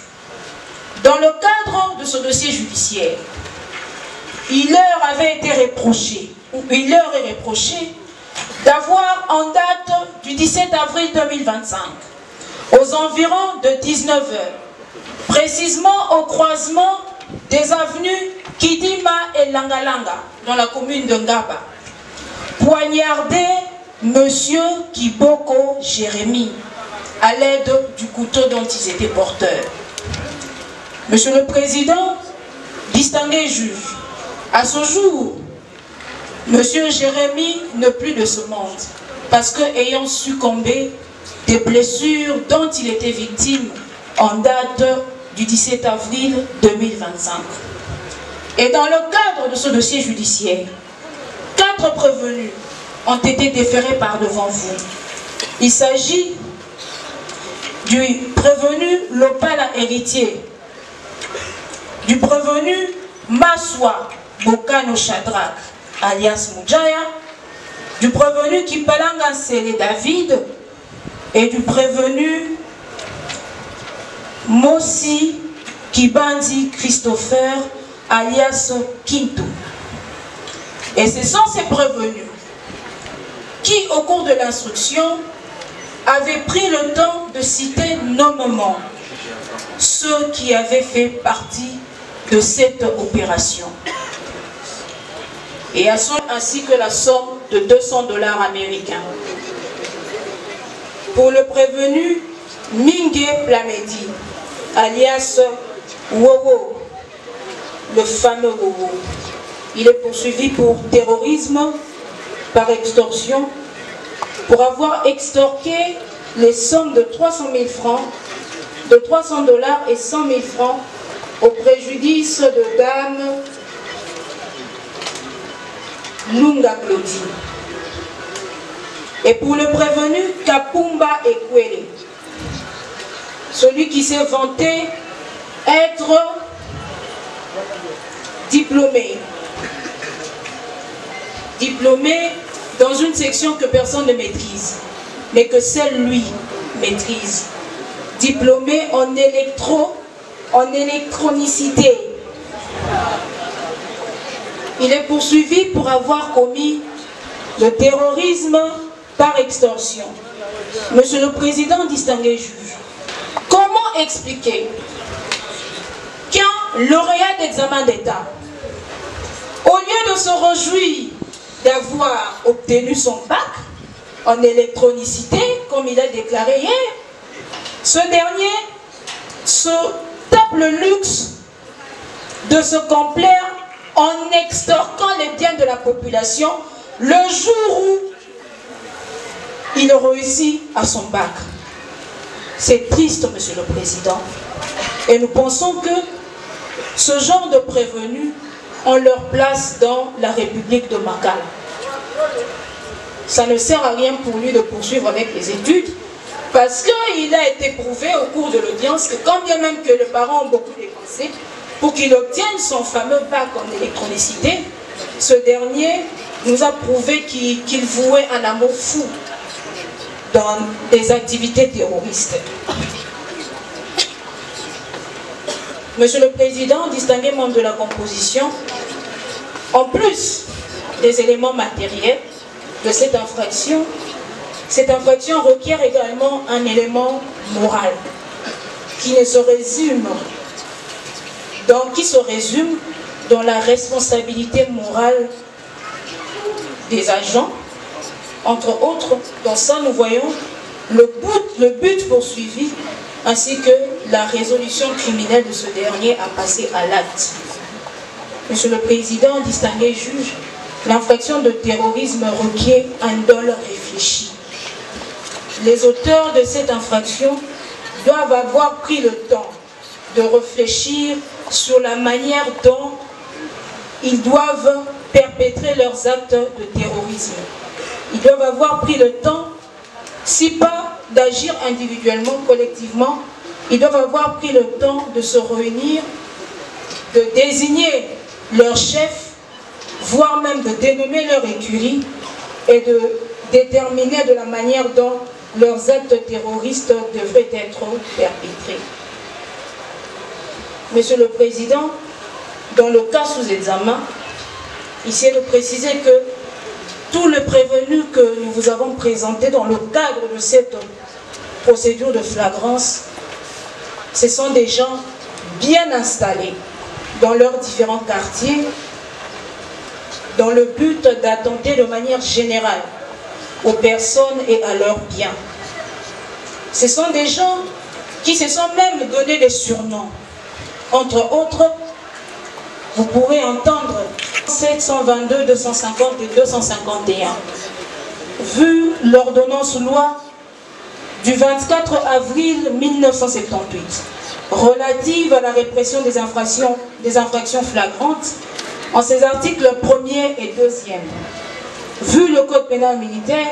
dans le cadre de ce dossier judiciaire, il leur avait été reproché, ou il leur est reproché, d'avoir en date du 17 avril 2025, aux environs de 19 h, précisément au croisement des avenues Kidima et Langalanga, dans la commune de Ngaba, poignardé Monsieur Kiboko Jérémy, à l'aide du couteau dont ils étaient porteurs. Monsieur le Président, distingué juge, à ce jour, Monsieur Jérémy n'est plus de ce monde, parce que ayant succombé des blessures dont il était victime en date du 17 avril 2025. Et dans le cadre de ce dossier judiciaire, 4 prévenus ont été déférés par devant vous. Il s'agit du prévenu Lopala Héritier, du prévenu Maswa Bokano Shadrach, alias Moudjaya, du prévenu Kipalanga Sele David et du prévenu Mossi Kibandi Christopher, alias Kinto. Et ce sont ces prévenus qui, au cours de l'instruction, avaient pris le temps de citer nommément ceux qui avaient fait partie de cette opération. Et ainsi que la somme de 200 $ américains. Pour le prévenu Mingue Plamedi, alias Wowo, le fameux Wowo. Il est poursuivi pour terrorisme par extorsion, pour avoir extorqué les sommes de 300 000 francs, de 300 $ et 100 000 francs au préjudice de Dame Lunga Claudie. Et pour le prévenu, Kapumba Ekwele, celui qui s'est vanté être diplômé dans une section que personne ne maîtrise, mais que seul lui maîtrise. Diplômé en électronicité. Il est poursuivi pour avoir commis le terrorisme par extorsion. Monsieur le Président, distingué juge, comment expliquer qu'un lauréat d'examen d'État, au lieu de se réjouir d'avoir obtenu son bac en électronicité, comme il a déclaré hier, ce dernier se tape le luxe de se complaire en extorquant les biens de la population le jour où il réussit à son bac. C'est triste, Monsieur le Président. Et nous pensons que ce genre de prévenus ont leur place dans la République de Makala. Ça ne sert à rien pour lui de poursuivre avec les études, parce qu'il a été prouvé au cours de l'audience que quand bien même que les parents ont beaucoup dépensé pour qu'il obtienne son fameux bac en électronicité, ce dernier nous a prouvé qu'il vouait un amour fou dans des activités terroristes. Monsieur le Président, distingué membre de la composition, en plus des éléments matériels de cette infraction requiert également un élément moral qui se résume dans la responsabilité morale des agents. Entre autres, dans ça, nous voyons le but poursuivi ainsi que la résolution criminelle de ce dernier à passer à l'acte. Monsieur le Président, distingué juge, l'infraction de terrorisme requiert un dol réfléchi. Les auteurs de cette infraction doivent avoir pris le temps de réfléchir sur la manière dont ils doivent perpétrer leurs actes de terrorisme. Ils doivent avoir pris le temps, si pas d'agir individuellement, collectivement, ils doivent avoir pris le temps de se réunir, de désigner leur chef, voire même de dénommer leur écurie et de déterminer de la manière dont leurs actes terroristes devraient être perpétrés. Monsieur le Président, dans le cas sous examen, ici est de préciser que tous les prévenus que nous vous avons présentés dans le cadre de cette procédure de flagrance, ce sont des gens bien installés dans leurs différents quartiers, dans le but d'attenter de manière générale aux personnes et à leurs biens. Ce sont des gens qui se sont même donné des surnoms. Entre autres, vous pourrez entendre 722, 250 et 251. Vu l'ordonnance loi du 24 avril 1978 relative à la répression des infractions flagrantes, en ses articles 1er et 2e. Vu le code pénal militaire,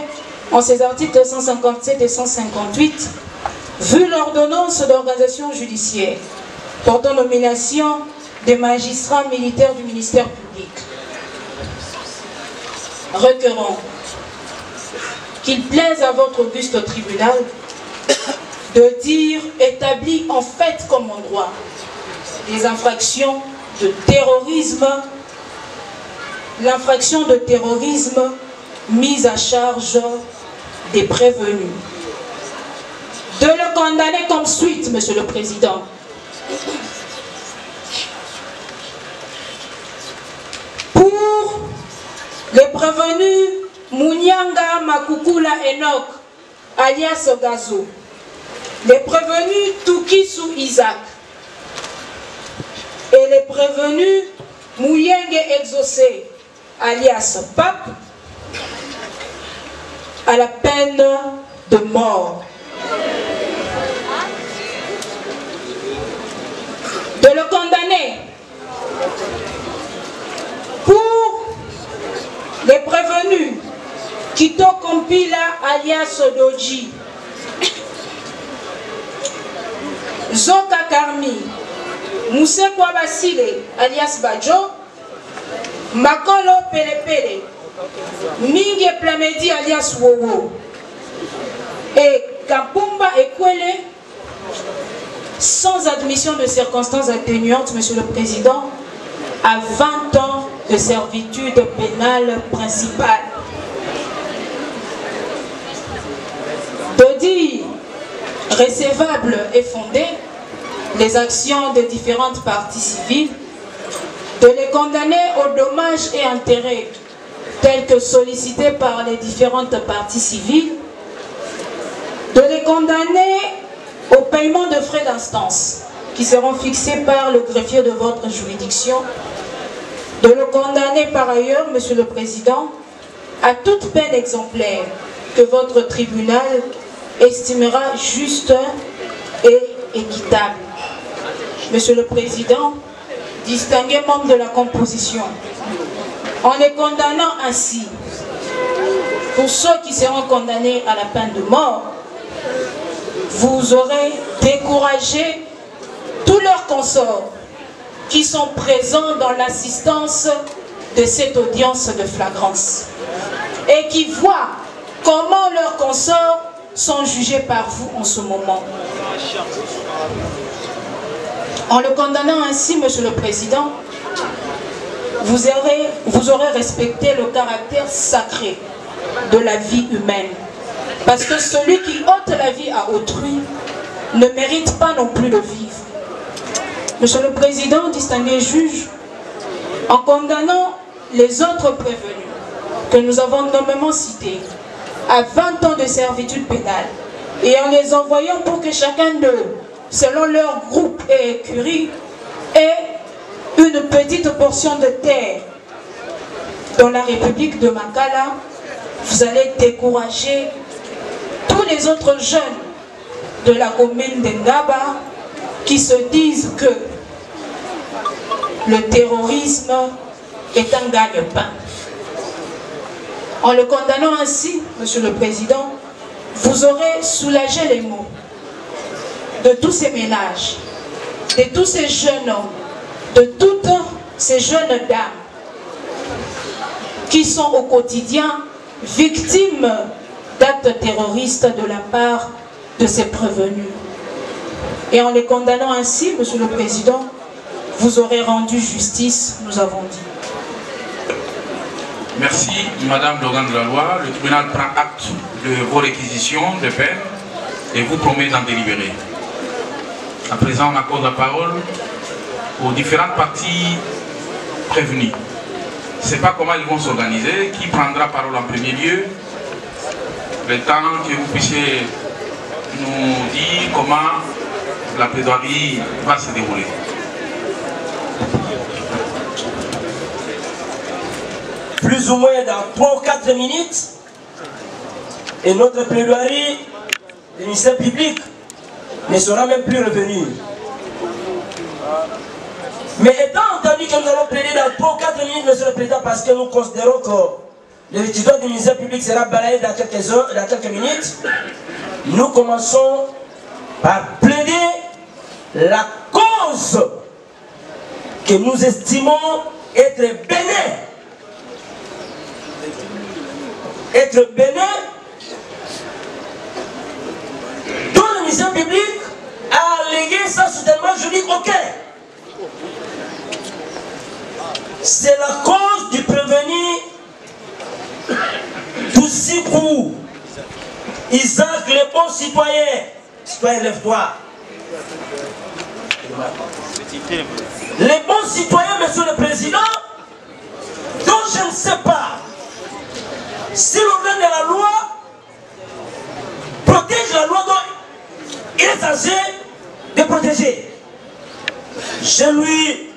en ses articles 157 et 158, vu l'ordonnance d'organisation judiciaire portant nomination des magistrats militaires du ministère public, requérant qu'il plaise à votre auguste tribunal de dire établi en fait comme en droit des infractions de terrorisme, l'infraction de terrorisme mise à charge des prévenus. De le condamner comme suite, Monsieur le Président. Pour les prévenus Mounianga Makukula Enoch, alias Gazo, les prévenus Toukisu Isaac, et les prévenus Mouyenge Exaucé, alias Pape, à la peine de mort. De le condamner pour les prévenus Kito Kompila alias Doji, Zoka Karmi, Moussekwa Basile alias Badjo, Makolo Pelepele, Mingue Plamedi alias Wowo et Kapumba Ekwele, sans admission de circonstances atténuantes, Monsieur le Président, à 20 ans de servitude pénale principale. De dire recevable et fondé les actions de différentes parties civiles, de les condamner aux dommages et intérêts tels que sollicités par les différentes parties civiles, de les condamner au paiement de frais d'instance qui seront fixés par le greffier de votre juridiction, de le condamner par ailleurs, Monsieur le Président, à toute peine exemplaire que votre tribunal estimera juste et équitable. Monsieur le Président, distingués membres de la composition, en les condamnant ainsi, pour ceux qui seront condamnés à la peine de mort, vous aurez découragé tous leurs consorts qui sont présents dans l'assistance de cette audience de flagrance et qui voient comment leurs consorts sont jugés par vous en ce moment. En le condamnant ainsi, Monsieur le Président, vous aurez respecté le caractère sacré de la vie humaine. Parce que celui qui ôte la vie à autrui ne mérite pas non plus de vivre. Monsieur le Président, distingué juge, en condamnant les autres prévenus que nous avons nommément cités à 20 ans de servitude pénale et en les envoyant pour que chacun d'eux, selon leur groupe et écurie, ait une petite portion de terre dans la République de Makala, vous allez décourager tous les autres jeunes de la commune de Ngaba qui se disent que le terrorisme est un gagne-pain. En le condamnant ainsi, Monsieur le Président, vous aurez soulagé les maux de tous ces ménages, de tous ces jeunes hommes, de toutes ces jeunes dames qui sont au quotidien victimes d'actes terroristes de la part de ces prévenus. Et en les condamnant ainsi, Monsieur le Président, vous aurez rendu justice, nous avons dit. Merci, Madame l'organe de la loi. Le tribunal prend acte de vos réquisitions de peine et vous promet d'en délibérer. À présent, on accorde la parole aux différentes parties prévenues. Je ne sais pas comment ils vont s'organiser, qui prendra parole en premier lieu, le temps que vous puissiez nous dire comment la plaidoirie va se dérouler. Plus ou moins dans 3 ou 4 minutes, et notre plaidoirie du ministère public ne sera même plus revenue. Mais étant entendu que nous allons plaider dans 3 ou 4 minutes, Monsieur le Président, parce que nous considérons que le résident du ministère public sera balayé dans quelques heures, dans quelques minutes, nous commençons par plaider la cause que nous estimons être bénin. Être bénin, dont le ministère public a allégué ça soudainement juridique, ok. C'est la cause du prévenu Doussikou Isaac, le bon citoyen. Citoyen, lève-toi. Les bons citoyens, Monsieur le Président, dont je ne sais pas si l'organe de la loi protège la loi dont il est censé de protéger. Je lui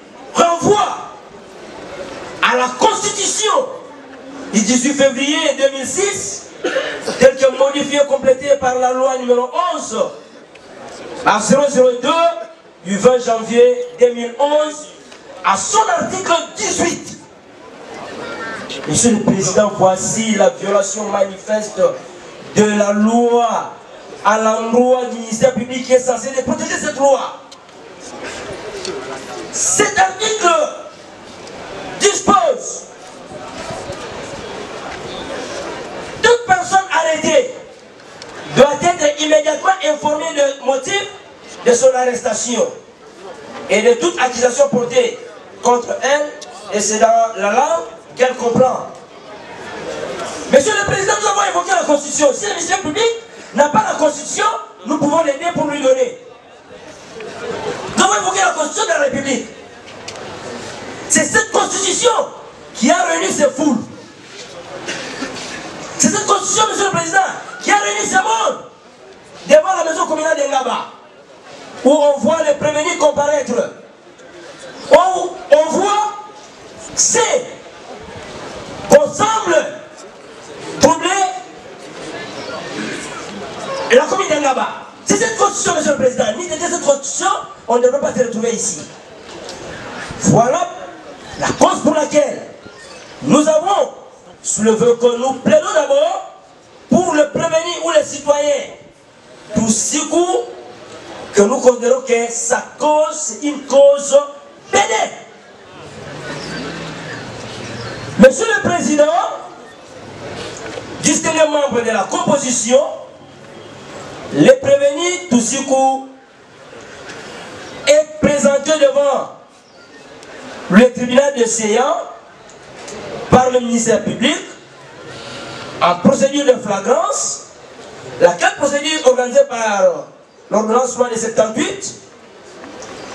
à la Constitution du 18 février 2006, telle que modifiée et complétée par la loi numéro 11 à 002 du 20 janvier 2011, à son article 18. Monsieur le Président, voici la violation manifeste de la loi à l'endroit du ministère public qui est censé protéger cette loi. Cet article dispose: toute personne arrêtée doit être immédiatement informée du motif de son arrestation et de toute accusation portée contre elle, et c'est dans la langue qu'elle comprend. Monsieur le Président, nous avons évoqué la Constitution. Si le ministère public n'a pas la Constitution, nous pouvons l'aider pour lui donner. Nous avons évoqué la Constitution de la République. C'est cette Constitution qui a réuni ces foules. C'est cette Constitution, Monsieur le Président, qui a réuni ce monde devant la maison communale d'Engaba, où on voit les prévenus comparaître, où on voit c'est qu'on semble troubler la commune d'Engaba. C'est cette Constitution, Monsieur le Président. Ni de cette Constitution, on ne devrait pas se retrouver ici. Voilà la cause pour laquelle nous avons soulevé que nous plaidons d'abord pour le prévenir ou les citoyens. Tout ce coup que nous considérons que sa cause, c'est une cause pénale. Monsieur le Président, distingué membre de la composition, les prévenus tout ce coup est présenté devant le tribunal de séance par le ministère public en procédure de flagrance, laquelle procédure organisée par l'ordonnance de 78,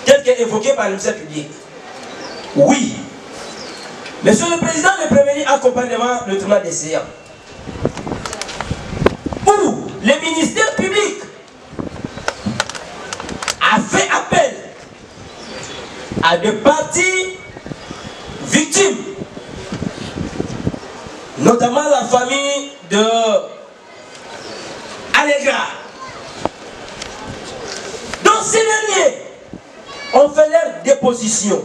telle qu'évoquée par le ministère public. Oui, Monsieur le Président, le prévenu accompagne devant le tribunal de séance, où le ministère public a fait appel à des parties victimes, notamment la famille de Allegra. Donc ces derniers ont fait leur déposition.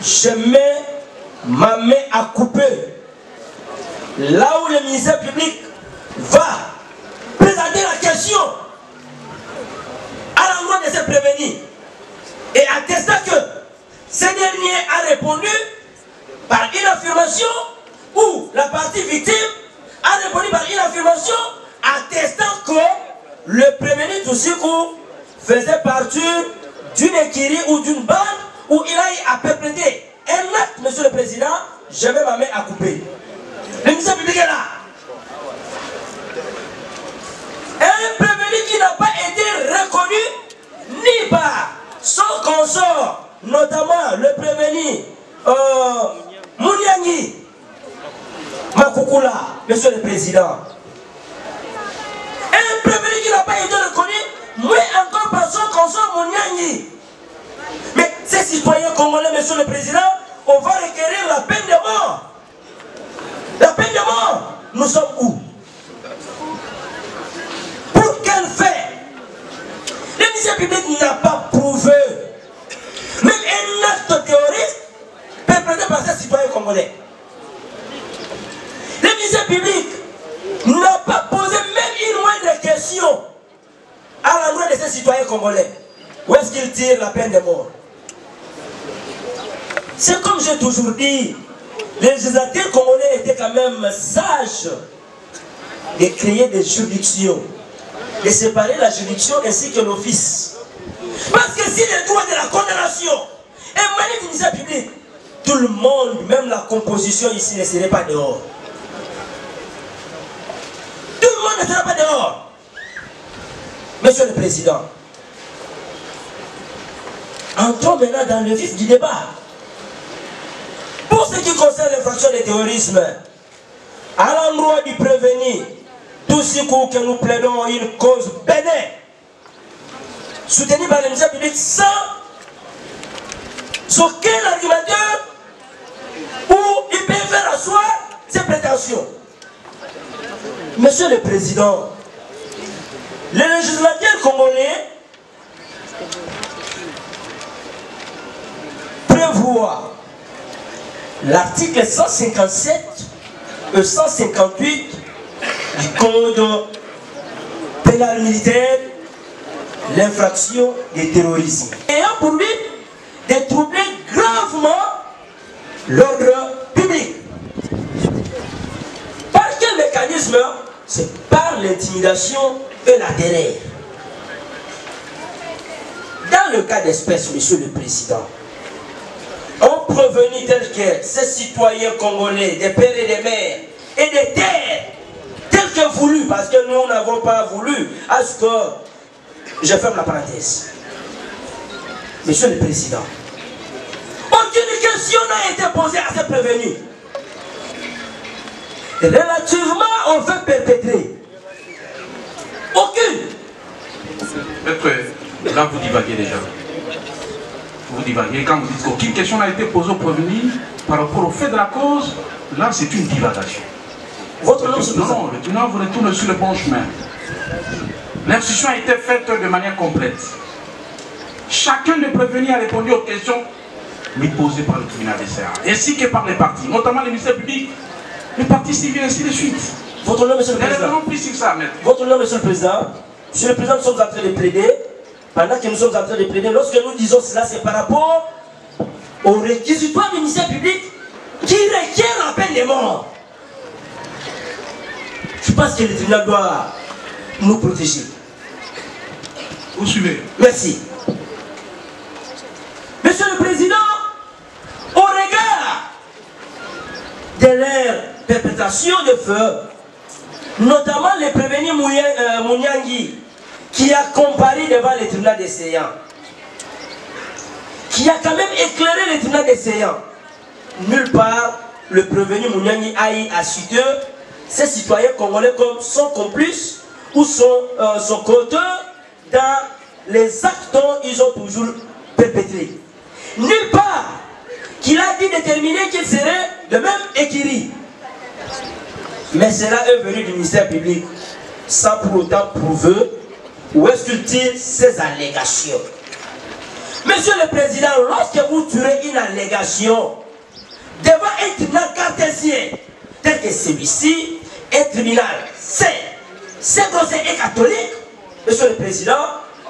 Je mets ma main à couper là où le ministère public va présenter la question à l'endroit de ces prévenus et attestant que ce dernier a répondu par une affirmation, ou la partie victime a répondu par une affirmation attestant que le prévenu tout ce coup faisait partie d'une écurie ou d'une bande où il a perpétré un acte, Monsieur le Président. Je mets ma main à couper. Le ministère public est là. Un prévenu qui n'a pas été reconnu ni par son consort, notamment le prévenu Mouniangi Makukula, Monsieur le Président. Un prévenu qui n'a pas été reconnu, mais encore par son consort Mouniangi. Mais ces citoyens congolais, Monsieur le Président, on va requérir la peine de mort. La peine de mort, nous sommes où? Pour quel fait? Le ministère public n'a pas prouvé même un acte terroriste perpétré par ces citoyens congolais. Le ministère public n'a pas posé même une moindre question à l'endroit de ces citoyens congolais. Où est-ce qu'ils tirent la peine de mort? C'est comme j'ai toujours dit, les législateurs congolais étaient quand même sages de créer des juridictions, de séparer la juridiction ainsi que l'office. Parce que si le droit de la condamnation est manif ministère public, tout le monde, même la composition ici, ne serait pas dehors. Tout le monde ne sera pas dehors. Monsieur le Président, entrons maintenant dans le vif du débat. Pour ce qui concerne l'infraction de terrorisme, à l'endroit du prévenu, tout ce que nous plaidons une cause bénéfique, soutenue par le ministère public sans aucun argumentaire attention. Monsieur le Président, les législateurs congolais prévoient l'article 157 et 158 du Code pénal militaire, l'infraction du terrorisme, ayant pour but de troubler gravement l'ordre public. Par quel mécanisme? C'est par l'intimidation et la terreur. Dans le cas d'espèce, Monsieur le Président, on prévenit tel que ces citoyens congolais, des pères et des mères, et des terres, tel que voulu, parce que nous n'avons pas voulu, à ce que je ferme la parenthèse. Monsieur le Président, aucune question n'a été posée à ces prévenus relativement aux faits perpétrés. Aucune. Maître, là vous divaguez déjà. Vous divaguez quand vous dites qu'aucune question n'a été posée aux prévenus par rapport au fait de la cause. Là, c'est une divagation. Votre nom, c'est non, le tribunal vous retourne sur le bon chemin. L'instruction a été faite de manière complète. Chacun des prévenus a répondu aux questions lui posées par le tribunal des CA, ainsi que par les partis, notamment les ministères publics, les partis civils, ainsi de suite. Votre nom, Monsieur le Président. Votre nom, Monsieur le Président. Monsieur le Président, nous sommes en train de plaider. Pendant que nous sommes en train de plaider, lorsque nous disons cela, c'est par rapport au réquisitoire du ministère public qui requiert la peine de mort. Je pense que le tribunal doit nous protéger. Vous suivez. Merci. Monsieur le Président, au regard de leur perpétration de feu, notamment les prévenus Mouniangui, qui a comparé devant le tribunal des séants, qui a quand même éclairé le tribunal des séants, nulle part le prévenu Mouniangui a eu à citer ces citoyens congolais comme son complice ou son coauteur dans les actes dont ils ont toujours perpétrés. Nulle part qu'il a dit déterminer qu'il serait le même écurie. Mais cela est venu du ministère public sans pour autant prouver où est-ce qu'il tire ces allégations. Monsieur le Président, lorsque vous tirez une allégation devant un tribunal cartésien tel que celui-ci, un tribunal c'est grossier et catholique, Monsieur le Président,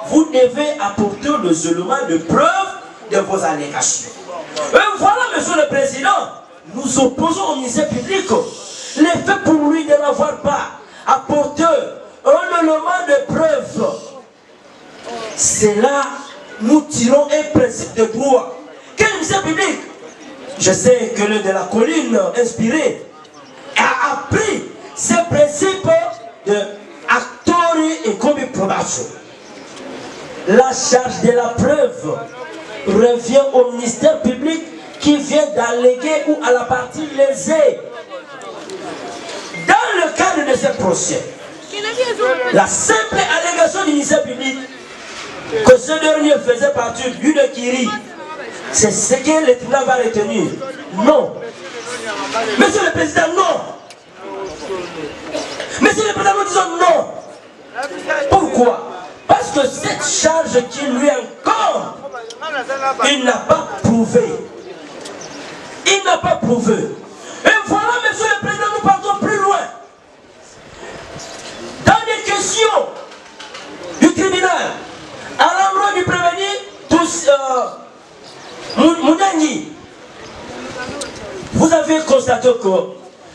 vous devez apporter les éléments de preuve de vos allégations. Et voilà, Monsieur le Président, nous opposons au ministère public l'effet pour lui de n'avoir pas apporté un élément de preuve. C'est là nous tirons un principe de droit. Quel ministère public? Je sais que le de la colline inspiré a appris ce principe de actori et commis probation. La charge de la preuve revient au ministère public qui vient d'alléguer ou à la partie lésée. Dans le cadre de ce procès, la simple allégation du ministère public que ce dernier faisait partie d'une écurie, c'est ce que le tribunal va retenir. Non. Monsieur le Président, non. Monsieur le Président, nous disons non. Pourquoi? Parce que cette charge qui lui incombe, il n'a pas prouvé. Il n'a pas prouvé. Et voilà, Monsieur le Président, nous partons plus loin. Dans les questions du tribunal, à l'endroit du prévenu, Mouniangui, vous avez constaté que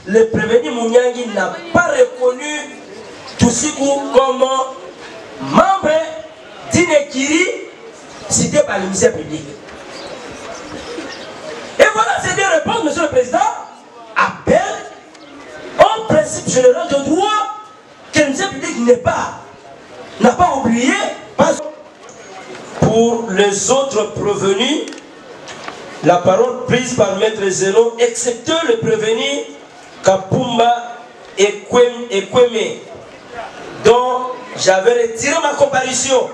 le prévenu Mouniangui n'a pas reconnu Toussikou comme membre d'une écurie citée par le ministère public. Et voilà ces deux réponses, Monsieur le Président, appellent un principe général de droit que le ministère public n'a pas oublié. Pour les autres prévenus, la parole prise par Maître Zélo, excepté le prévenu Kapumba et Kweme, dont j'avais retiré ma comparution.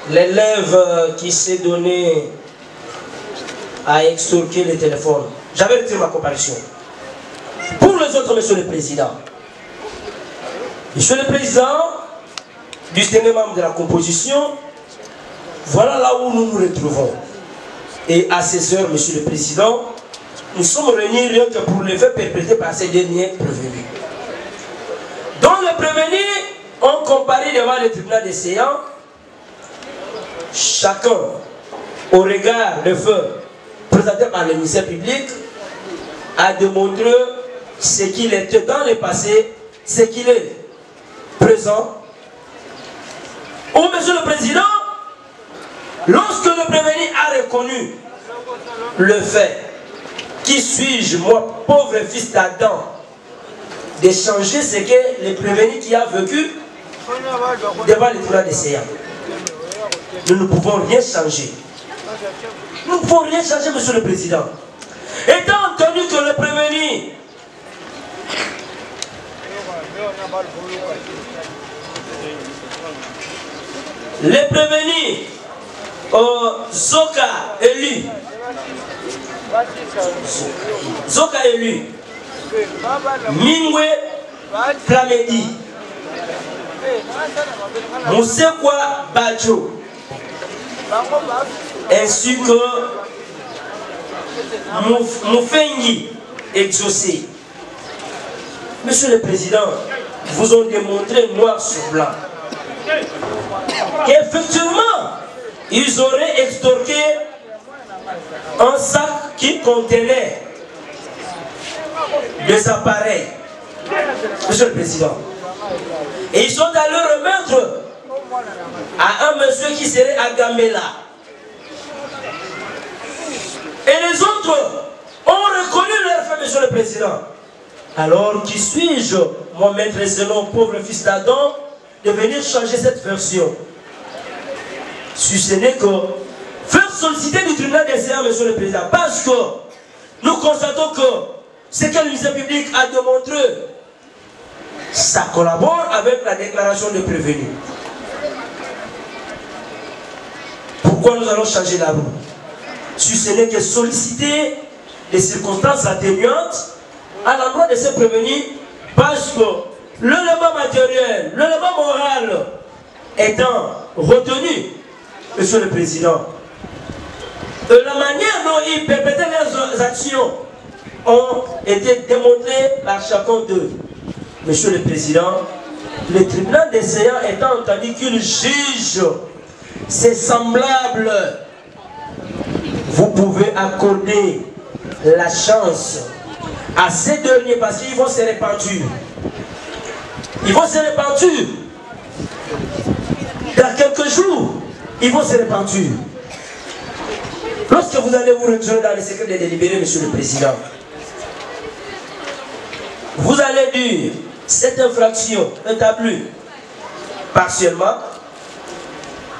L'élève qui s'est donné à extorquer le téléphone. J'avais retiré ma comparution. Pour les autres, Monsieur le Président, Monsieur le Président, distingué membre de la composition, voilà là où nous nous retrouvons. Et à ces heures, Monsieur le Président, nous sommes réunis rien que pour les faits perpétrés par ces derniers prévenus. Dans les prévenus, on comparait devant le tribunal des séants, chacun, au regard des faits présentés par le ministère public, a démontré ce qu'il était dans le passé, ce qu'il est présent. Ou, Monsieur le Président, lorsque le prévenu a reconnu le fait, qui suis-je, moi, pauvre fils d'Adam, de changer ce que le prévenu qui a vécu devant le tribunal des séants. Nous ne pouvons rien changer. Nous ne pouvons rien changer, Monsieur le Président. Étant entendu que le prévenu Zoka élu Mingwe Plamedi Moussekwa Badjo ainsi que Moufengi exaucé. Monsieur le Président, vous ont démontré noir sur blanc qu'effectivement, ils auraient extorqué un sac qui contenait des appareils. Monsieur le Président. Et ils sont allés remettre à un monsieur qui serait à Gamela. Et les autres ont reconnu leur fait, Monsieur le Président. Alors, qui suis-je, mon maître Zénon, pauvre fils d'Adam, de venir changer cette version? Si ce n'est que faire solliciter du tribunal des séants, Monsieur le Président, parce que nous constatons que ce que le ministère public a démontré, ça collabore avec la déclaration de prévenu. Pourquoi nous allons changer la roue? Si ce n'est que solliciter des circonstances atténuantes à l'endroit de ces prévenus, parce que l'élément matériel, l'élément moral étant retenu, Monsieur le Président, de la manière dont ils perpétraient leurs actions ont été démontrées par chacun d'eux. Monsieur le Président, le tribunal des séants étant entendu qu'il juge ses semblables, vous pouvez accorder la chance à ces derniers parce qu'ils vont se repentir. Ils vont se repentir. Dans quelques jours, ils vont se repentir. Lorsque vous allez vous retirer dans les secrets des délibérés, Monsieur le Président, vous allez dire cette infraction établie partiellement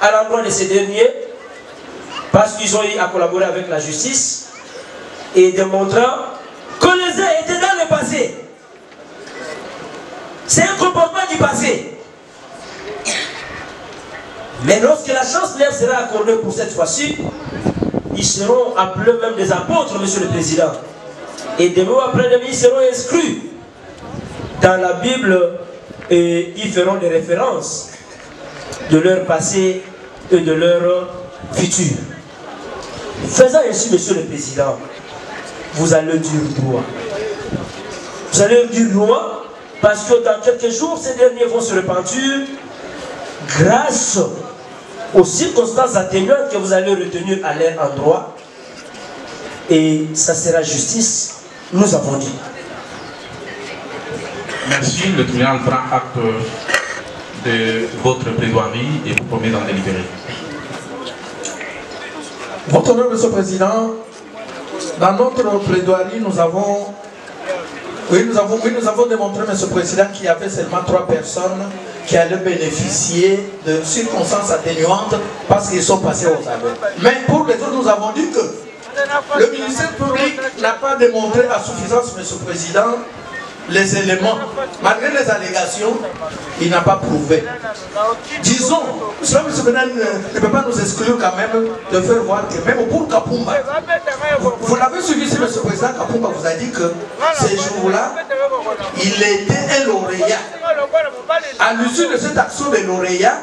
à l'endroit de ces derniers parce qu'ils ont eu à collaborer avec la justice et démontrant que les uns étaient dans le passé. C'est un comportement du passé. Mais lorsque la chance leur sera accordée pour cette fois-ci, ils seront appelés même des apôtres, Monsieur le Président. Et demain après-demain, ils seront inscrits dans la Bible et ils feront des références de leur passé et de leur futur. Faisant ainsi, Monsieur le Président, vous allez dire droit. Vous allez dire droit parce que dans quelques jours, ces derniers vont se repentir grâce aux circonstances atténuantes que vous allez retenir à leur endroit. Et ça sera justice, nous avons dit. Merci. Le tribunal prend acte de votre plaidoirie et vous promet d'en délibérer. Votre honneur, Monsieur le Président, dans notre plaidoirie, nous avons démontré, Monsieur le Président, qu'il y avait seulement 3 personnes qui allaient bénéficier de circonstances atténuantes parce qu'ils sont passés aux aveux. Mais pour les autres, nous avons dit que le ministère public n'a pas démontré à suffisance, Monsieur le Président, les éléments, malgré les allégations, il n'a pas prouvé. Disons, cela ne peut pas nous exclure quand même de faire voir que même pour Kapumba, vous l'avez suivi, si M. le Président Kapumba vous a dit que ces jours-là, il était un lauréat. À l'issue de cette action de lauréat,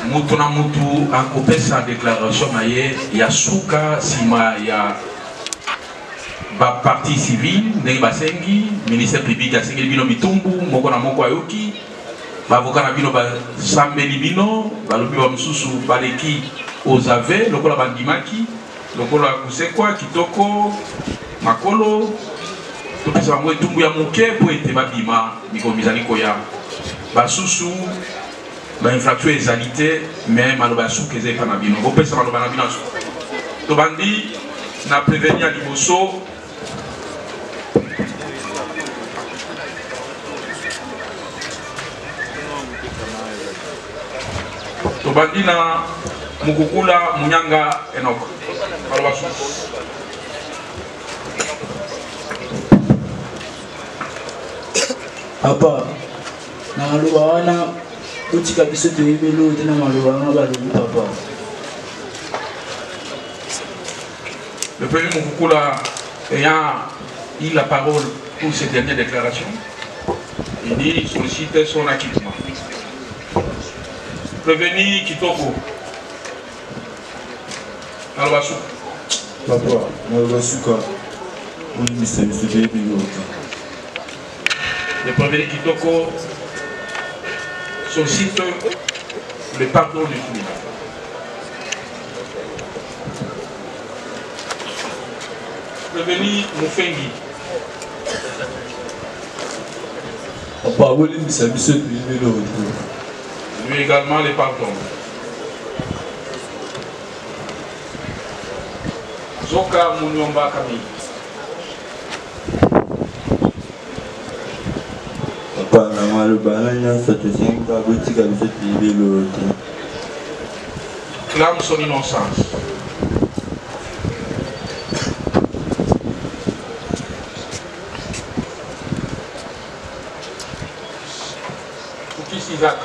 mutu na mutu akopesa déclaration na ye ya suka sima ya ba parti civile ndenge basengi ministère public asengeli bino mitumbu moko na moko ayoki bavoka na bino basambeli bino balobi ba mosusu baleki ozave lokola bandimaki lokola kusekwa kitoko makolo topesa bango etumbu ya moke po ete babima mikolo mizali koya basusu l'infraction ezalité mais maloba souke eza epa na bino bopesa maloba na bino tobandi na prévenir liboso tobandi na mukukula munyanga enoko maloba souke papa na maloba wana utika biso toyebeli ote na maloba wana balobi papa. Le premier Mukukula ayant eu la parole pour ces dernières déclarations, il dit sollicite son acquittement. Prévenir Kitoko. Nalobasuka. Papa, Nalobasuka. On dit c'est M. Le prévenir Kitoko sollicite le pardon du tribunal. Prévenir Moufengi. Lui également les pardons. Zoka Mouniomba Kami. Papa, na le banana, ça te tient qu'à boutique avec cette idée l'autre. Clame son innocence. Fouki Isaac.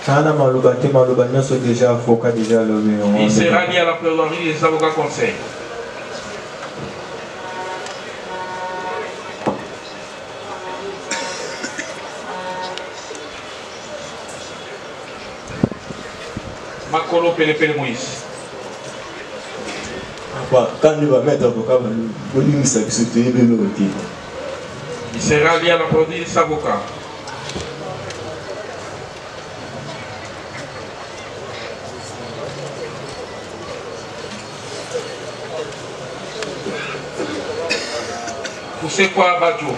Il sera lié à la plaidoirie des avocats conseils. Makolo Pele Moïse. Quand il va mettre avocat, il sera lié à la plaidoirie des avocats. C'est quoi Badjo?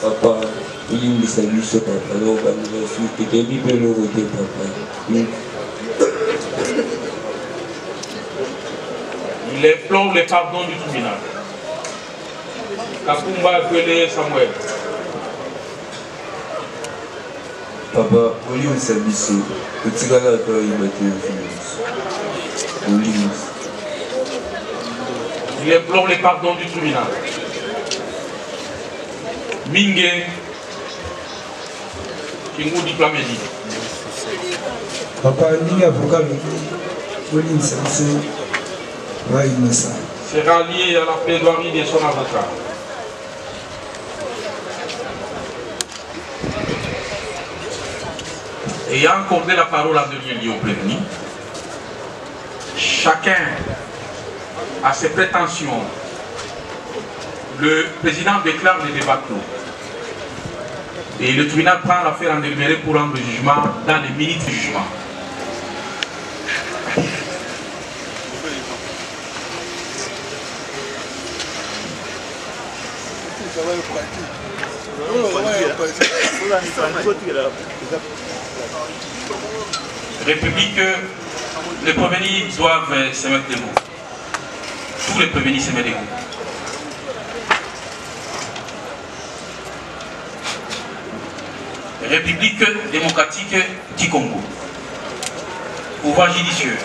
Papa, il me salue ce papa, l'organisation qui était libre de l'autre papa. Il implore le pardon du tribunal. Kapumba appelé Samuel. Papa, il me salue ce petit gars là, il m'a été il implore le pardon du tribunal. Mingue Kingu Diplamedi. Papa, Mingue avocat, sera lié à la plaidoirie de son avocat. Ayant accordé la parole à Denis Lyon prévenu, chacun a ses prétentions. Le président déclare le débat clos. Et le tribunal prend l'affaire en délibéré pour rendre le jugement dans les minutes du jugement. République, les prévenus doivent se mettre debout. Tous les prévenus se mettent debout. République démocratique du Congo. Pouvoir judiciaire,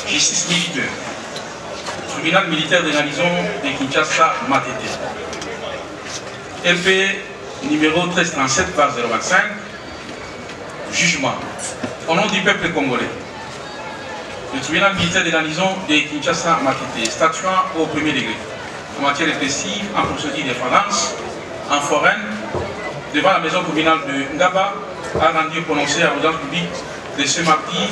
justice militaire, tribunal militaire de garnison de Kinshasa Matete. LP numéro 1337 par 025, jugement. Au nom du peuple congolais, le tribunal militaire de garnison de Kinshasa Matete, statuant au premier degré en matière répressive, en procédure de défendance, en foraine, devant la maison communale de Ngaba, a rendu prononcé à l'audience publique de ce mardi,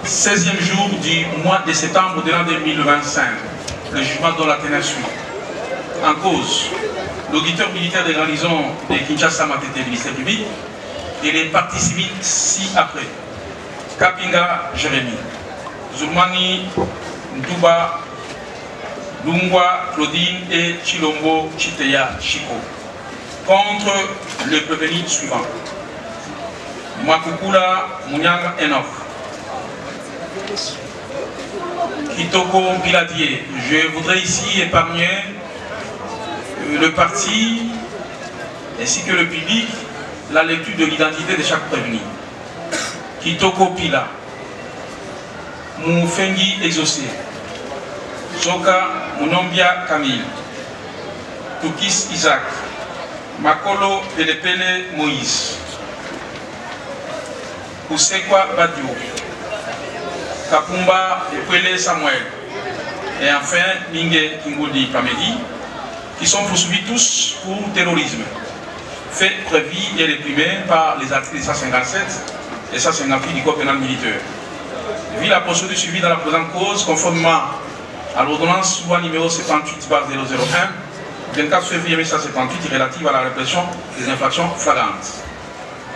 16e jour du mois de septembre de l'an 2025, le jugement dont la teneur suit. En cause, l'auditeur militaire de garnison de Kinshasa Matete, ministère public, et les parties civiles ci-après. Kapinga Jérémy, Zoumani Ndouba, Lungwa Claudine et Chilombo Chiteya Chiko. Contre le prévenu suivant. Makukula Munyanga Enoch. Kitoko Piladier. Je voudrais ici épargner le parti ainsi que le public la lecture de l'identité de chaque prévenu. Kitoko Pila. Moufengi Exaucé. Soka Munombia Camille. Toukis Isaac. Makolo Pelepele Moïse. Ousekwa Badio. Kapumba Ekwele Samuel. Et enfin Mingue Kingoudi Pamedi, qui sont poursuivis tous pour terrorisme, fait prévu et réprimé par les articles 157 et 158 du Code pénal militaire. Vu la procédure suivie dans la présente cause, conformément à l'ordonnance loi numéro 78/001, 24 février 1978 relative à la répression des infractions flagrantes.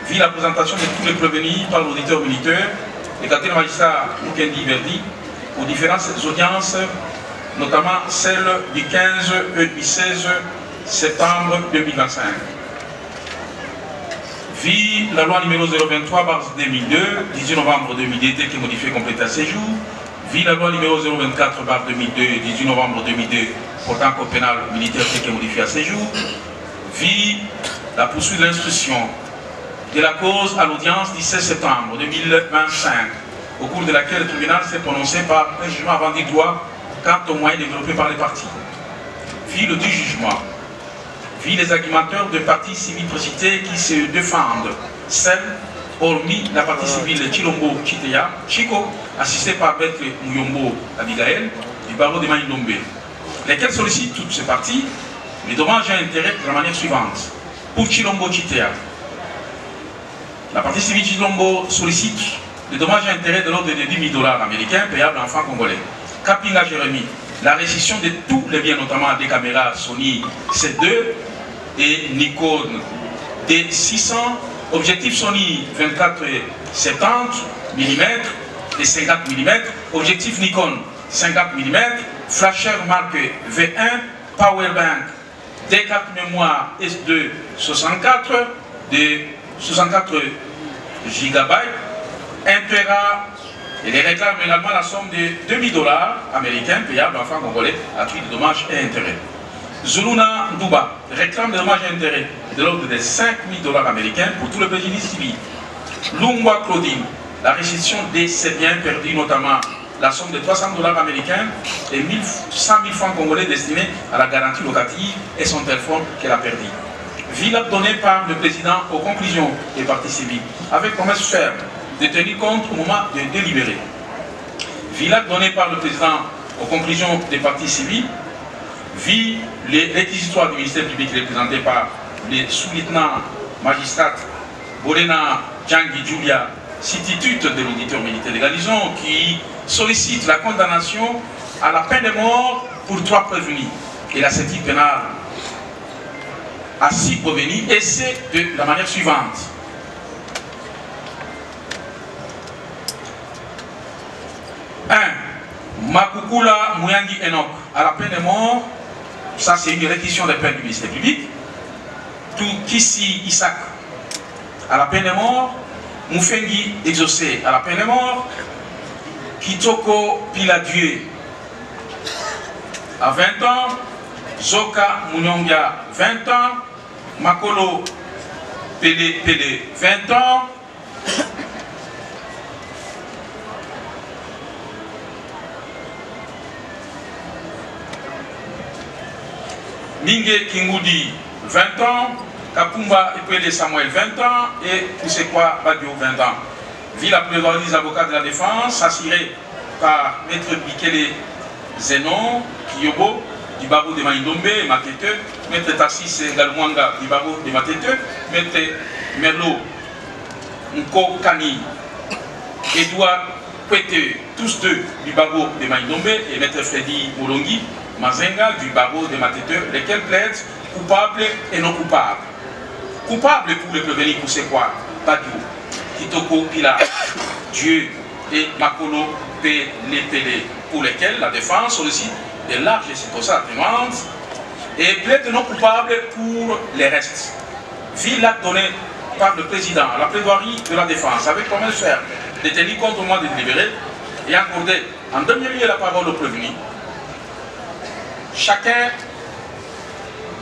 Vu la présentation de tous les prévenus par l'auditeur militaire, le capitaine magistrat Mukendi Verdi, aux différentes audiences, notamment celle du 15 et du 16 septembre 2025. Vu la loi numéro 023/2002, 18 novembre 2002, telle que modifiée complétée à ce jour, vu la loi numéro 024/2002, 18 novembre 2002, portant code pénal militaire telle que modifiée à ce jour, vu la poursuite de l'instruction de la cause à l'audience du 16 septembre 2025, au cours de laquelle le tribunal s'est prononcé par un jugement avant du droit quant aux moyens développés par les partis. Vu le du jugement, vu les argumenteurs de partis civils précités qui se défendent, celles, hormis la partie civile Chilombo Chiteya Chiko, assistée par Maître Muyombo Abigaël, du barreau de Maïndombe, lesquels sollicitent toutes ces parties les dommages et intérêts de la manière suivante. Pour Chilombo Chiteya, la partie civile Chilombo sollicite les dommages et intérêts de l'ordre de 10 000 $ américains payables en francs congolais. Kapinga Jérémy, la récession de tous les biens, notamment des caméras Sony C2 et Nikon D600, objectif Sony 24-70 mm et 50 mm, objectif Nikon 50 mm, flasher marque V1, powerbank D4 mémoire S2 64 de 64 GB, 1 Tera, et les réclament également la somme de 2 000 $ américains payables en francs congolais à titre de dommages et intérêts. Zuluna Ndouba réclame des dommages et intérêts de l'ordre de 5 000 $ américains pour tout le préjudice civil. Lungwa Claudine, la restitution de ses biens perdus, notamment la somme de 300 $ américains et 100 000 francs congolais destinés à la garantie locative et son téléphone qu'elle a perdu. Villa donnée par le président aux conclusions des parties civiles, avec promesse ferme de tenir compte au moment de délibérer. Villa donnée par le président aux conclusions des parties civiles, vit les réquisitoires du ministère public représentés par les sous-lieutenants magistrats Bolena Djangi Julia, substitute de l'auditeur militaire de garnison, qui sollicite la condamnation à la peine de mort pour 3 prévenus et la sentence pénale à 6 prévenus, et c'est de la manière suivante. 1. Makukula Muyangi Enoch à la peine de mort, ça c'est une réquisition des peines du ministère public. Kisi Isaac à la peine de mort, Moufengi Exaucé à la peine de mort, Kitoko Piladier à 20 ans, Zoka Munyonga 20 ans, Makolo Pele 20 ans, Minge Kingoudi 20 ans, Kapumba Epele Samuel 20 ans et Kusekwa Badio 20 ans. Ville la plaidoirie des avocats de la défense, assurée par Maître Bikele Zenon Kiyobo, du barreau de Maïndombe, Matete, Maître Tassis Galmwanga, du barreau de Matete, Maître Merlo Nko Kani, Edouard Kwete, tous deux du barreau de Maïndombe, et Maître Freddy Molongi Mazenga, du barreau de Matete, lesquels plaident coupables et non coupables. Coupables pour le prévenir pour c'est quoi? Badiou, Kitoko Pila, Dieu et Makolo Pele, pour lesquels la défense sollicite de larges circonstances et plaide non coupable pour les restes. Vu l'acte donné par le président à la plaidoirie de la défense avec promesse ferme de tenir compte au moins de délibérer et accorder en dernier lieu la parole au prévenu, chacun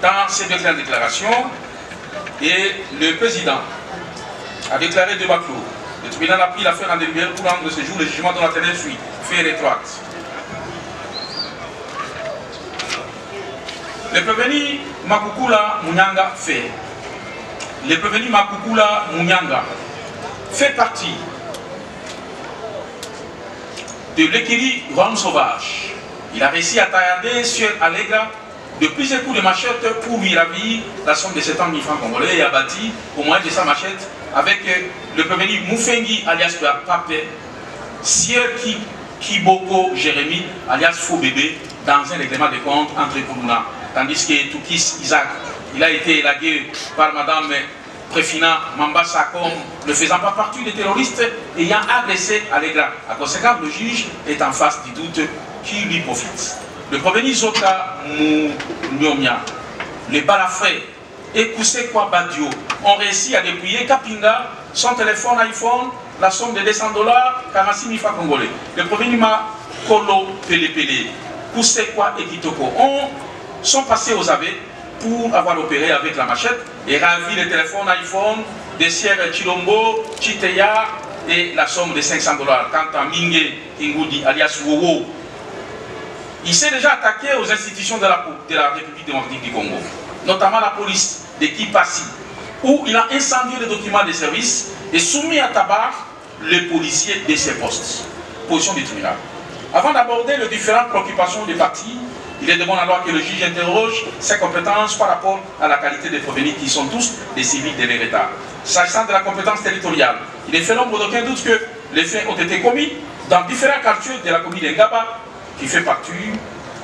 dans ses déclarations, et le président a déclaré de bas clos. Le tribunal a pris l'affaire en délibéré pour rendre ce jour le jugement dont la teneur suit, fait rétroacte. Le prévenu Makukula Munyanga fait. Le prévenu Makukula Munyanga fait partie de l'écurie Rome Sauvage. Il a réussi à taillarder sur Allegra de plusieurs coups de machette pour lui ravir la somme de 70 000 francs congolais et a bâti au moyen de sa machette avec le prévenu Moufengi alias Pape, Sieur Kiboko Jérémy alias Faux Bébé dans un règlement de compte entre Koulouna. Tandis que Toukis Isaac, il a été élagué par Madame Préfina Mambassa comme ne faisant pas partie des terroristes ayant agressé Allegra. À conséquence, le juge est en face du doute qui lui profite. Le prévenu Zoka Mounyomia, les Balafré et Kusekwa Badio ont réussi à dépouiller Kapinga, son téléphone iPhone, la somme de $200, 46 000 francs congolais. Le prévenu Makolo Pele, Kusekwa et Kitoko sont passés aux aveux pour avoir opéré avec la machette et ravi les téléphones iPhone des sièges Chilombo, Chiteya et la somme de $500. Quant à Minge Kingoudi alias Wowo, il s'est déjà attaqué aux institutions de la République démocratique du Congo, notamment la police de Kipasi, où il a incendié les documents des services et soumis à tabac les policiers de ses postes. Position du tribunal. Avant d'aborder les différentes préoccupations des partis, il est de bon aloi que le juge interroge ses compétences par rapport à la qualité des prévenus qui sont tous des civils de l'État. S'agissant de la compétence territoriale, il est fait l'ombre d'aucun doute que les faits ont été commis dans différents quartiers de la commune d'Engaba, qui fait partie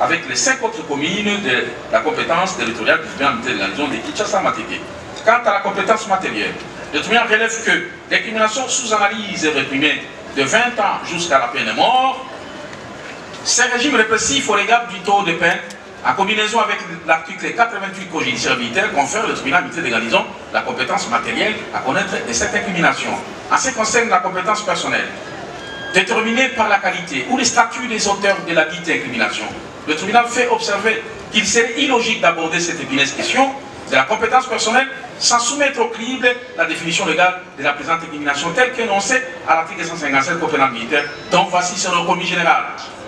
avec les 5 autres communes de la compétence territoriale du tribunal de la région de Kinshasa-Matete. Quant à la compétence matérielle, le tribunal relève que l'incrimination sous analyse est réprimée de 20 ans jusqu'à la peine de mort. Ces régimes répressifs au regard du taux de peine, en combinaison avec l'article 88 Code judiciaire militaire, confère le tribunal militaire de garnison la compétence matérielle à connaître de cette incrimination. En ce qui concerne la compétence personnelle, déterminée par la qualité ou les statuts des auteurs de la dite incrimination, le tribunal fait observer qu'il serait illogique d'aborder cette épineuse question de la compétence personnelle sans soumettre au crible la définition légale de la présente incrimination telle qu'énoncée à l'article 157 Code pénal militaire, dont voici son commis général.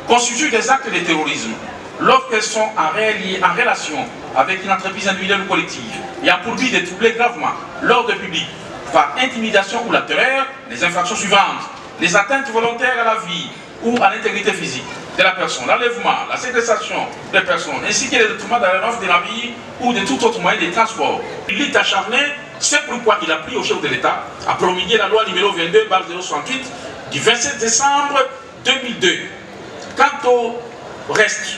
Constituent des actes de terrorisme lorsqu'elles sont en relation avec une entreprise individuelle ou collective et a pour but de troubler gravement l'ordre public par intimidation ou la terreur les infractions suivantes: les atteintes volontaires à la vie ou à l'intégrité physique de la personne, l'enlèvement, la séquestration des personnes, ainsi que le détournement d'aéronefs, de navires ou de tout autre moyen de transport. Il est acharné, c'est pourquoi il a pris au chef de l'État à promulguer la loi numéro 22/068 du 27 décembre 2002. Quant au reste,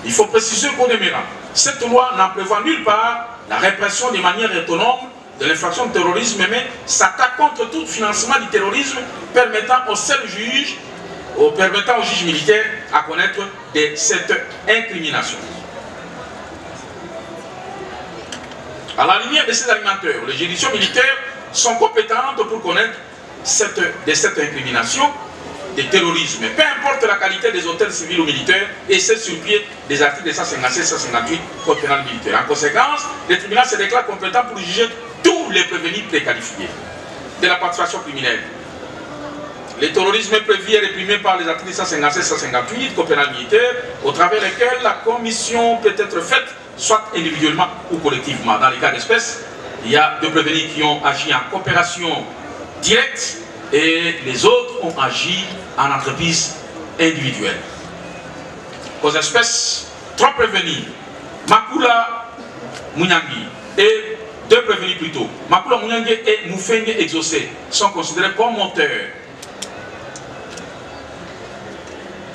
il faut préciser qu'au demeurant, cette loi n'en prévoit nulle part la répression de manière autonome de l'infraction de terrorisme, mais s'attaque contre tout financement du terrorisme permettant au seul juge, permettant au juge militaire à connaître de cette incrimination. À la lumière de ces alimenteurs, les juridictions militaires sont compétentes pour connaître de cette incrimination de terrorisme. Peu importe porte la qualité des hôtels civils ou militaires et c'est sur pied des articles 157-158 Code pénal militaire. En conséquence, le tribunal se déclare compétent pour juger tous les prévenus préqualifiés de la participation criminelle. Le terrorisme est prévu et réprimé par les articles 157-158 Code pénal militaire, au travers lesquels la commission peut être faite, soit individuellement ou collectivement. Dans les cas d'espèce, il y a deux prévenus qui ont agi en coopération directe et les autres ont agi en entreprise individuelle. Aux espèces, 3 prévenus, Makula Munyangi, et 2 prévenus plutôt, Makula Munyangi et Moufenge Exaucé, sont considérés comme auteurs,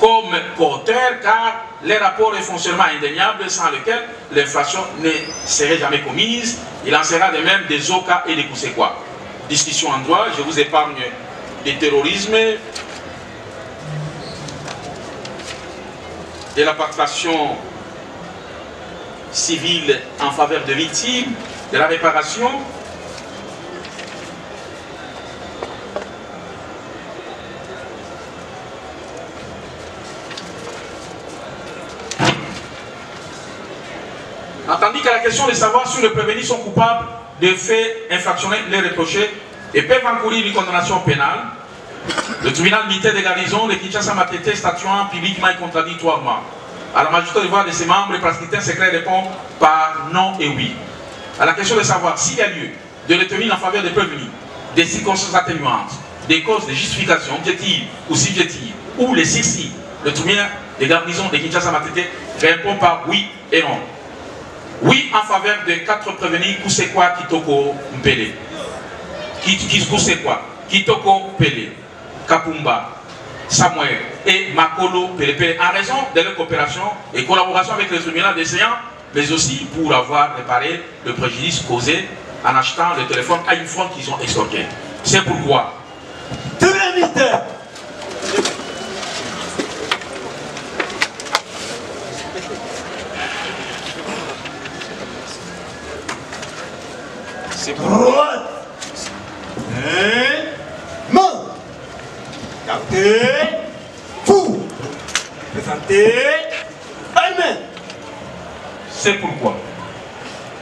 comme porteurs, car les rapports de fonctionnement indéniables sans lesquels l'infraction ne serait jamais commise. Il en sera de même des Oka et des Koussekwa. Discussion en droit, je vous épargne des terrorismes, de la participation civile en faveur de victimes, de la réparation, tandis que la question de savoir si les prévenus sont coupables de faits infractionnels les reprochés et peuvent encourir une condamnation pénale, le tribunal militaire de garnison de Kinshasa Matete statuant publiquement et contradictoirement à la majorité de voix de ses membres, le prescripteur secret répond par non et oui. À la question de savoir s'il y a lieu de retenir en faveur des prévenus des circonstances atténuantes, des causes de justification objectives ou subjectives, ou les sixi, le tribunal de garnison de Kinshasa Matete répond par oui et non. Oui en faveur des 4 prévenus Koussekwa, Kitoko, Mpele. Koussekwa, Kitoko, Pele, Kapumba, Samuel et Makolo Pelepele en raison de leur coopération et collaboration avec le tribunal d'essayant, mais aussi pour avoir réparé le préjudice causé en achetant le téléphone iPhone qu'ils ont extorqué. C'est pourquoi c'est droite main capté fou présenté Amen. C'est pourquoi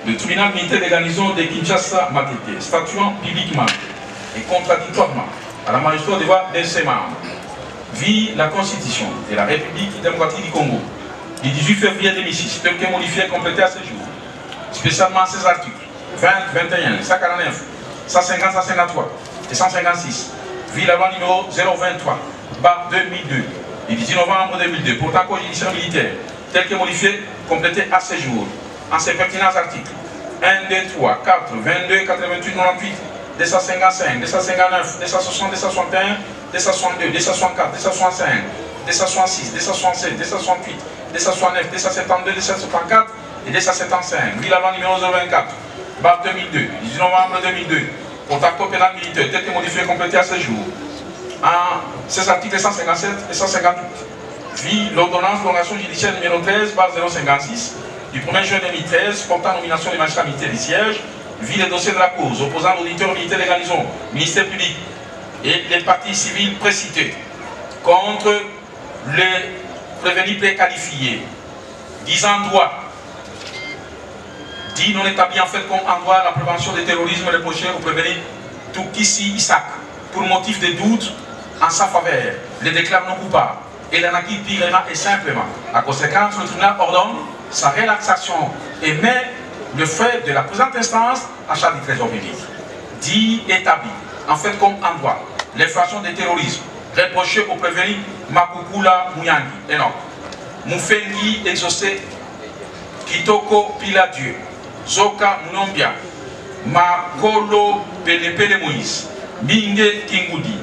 le tribunal militaire de garnison de Kinshasa Matete, statuant publiquement et contradictoirement à la magistrature de voix de ses membres, vit la Constitution de la République démocratique du Congo du 18 février 2006, tel que modifié et complété à ce jour, spécialement ces articles 20, 21, 149, 150, 153 et 156, vit la loi numéro 023/2002 du 18 novembre 2002 portant code judiciaire militaire, tel que modifié, complété à ce jour, en ses pertinents articles 1, 2, 3, 4, 22, 88, 98, 255, 259, 260, 261, 262, 264, 265, 266, 267, 268, 269, 272, 274 et 275, vit la loi numéro 024/2002, 18 novembre 2002, portant code pénal militaire, tel que modifié et complété à ce jour, en ces articles 157 et 158, vit l'ordonnance prolongation judiciaire numéro 13/056 du 1er juin 2013 portant nomination des magistrats militaires du siège, vit le dossier de la cause opposant l'auditeur militaire de garnison, ministère public et les parties civiles précités contre les prévenus préqualifiés, disant droit, dit non établi en fait comme en droit la prévention du terrorisme reproché au prévenu Toukissi Isaac pour motif de doute en sa faveur, les déclare non coupable et l'anarchie purement et simplement. À conséquence, le tribunal ordonne sa relaxation et met le fait de la présente instance à charge du trésor public. Dit établi, en fait comme en droit, l'infraction de terrorisme reprochée au prévenu Makukula Muyangi, et non, Moufengi Exaucé, Kitoko Piladieu, Zoka Munombia, Makolo Pelepele Moïse, Minge Kingudi,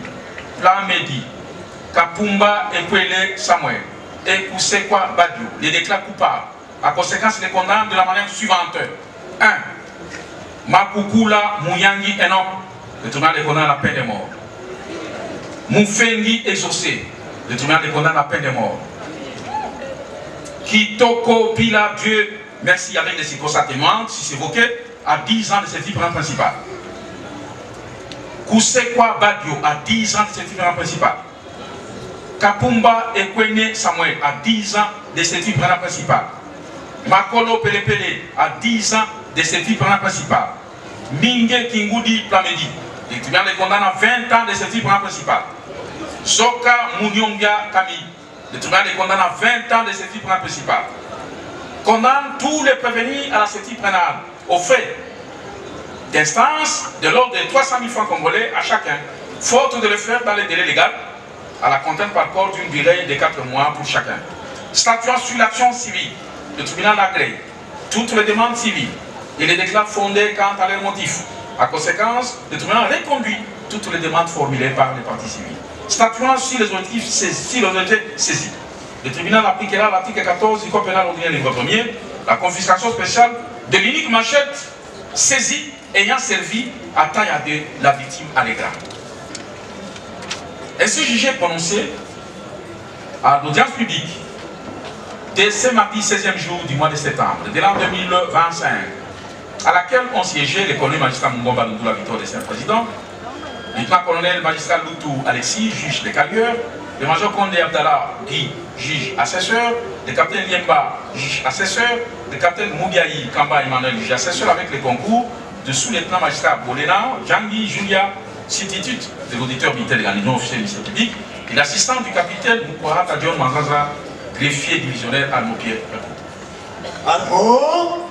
Plamedi, Kapumba Ekwele Samuel et Koussekwa Badio les déclarent coupables. À conséquence, les condamne de la manière suivante. 1. Makukula Muyangi Enoch, le tribunal les condamne à la peine de mort. Moufengi Exaucé, le tribunal les condamne à la peine de mort. Kitoko Pila Dieu, merci avec des circonstances atténuantes, si c'est évoqué, à 10 ans de cette différence principale. Koussekwa Badio à 10 ans de cette différence principale. Kapumba Ekwene Samuel à 10 ans de statut pénal principal. Makolo Pelepele à 10 ans de statut pénal principal. Minge Kingoudi Plamedi, le tribunal les condamne à 20 ans de statut pénal principal. Soka Mouniongya Camille, le tribunal les condamne à 20 ans de statut pénal principal. Condamne tous les prévenus à la statut pénale au fait d'instance de l'ordre de 300 000 francs congolais à chacun, faute de le faire dans les délais légaux, à la contrainte par corps d'une durée de 4 mois pour chacun. Statuant sur l'action civile, le tribunal agrée toutes les demandes civiles et les déclare fondées quant à leurs motifs. À conséquence, le tribunal reconduit toutes les demandes formulées par les parties civiles. Statuant sur les objectifs saisis, le tribunal appliquera l'article 14 du Code pénal ordinaire livre 1er, la confiscation spéciale de l'unique machette saisie ayant servi à taillader la victime allégale. Ainsi jugé prononcé à l'audience publique dès ce mardi 16e jour du mois de septembre de l'an 2025, à laquelle ont siégé le colonel magistrat Mungomba Loutou, la victoire de Saint-Président, le lieutenant-colonel magistrat Loutou Alexis, juge des Calieurs, le major Condé Abdallah Guy, juge assesseur, le capitaine Liemba, juge assesseur, le capitaine Moubiaï Kamba Emmanuel, juge assesseur, avec le concours de sous-lieutenant magistrat Bolena, Djangui Julia, substitut de l'auditeur militaire de la Union officielle du service public, et l'assistant du capitaine Moukouara Tadion Manzaza, greffier divisionnaire Almo Pierre. Almo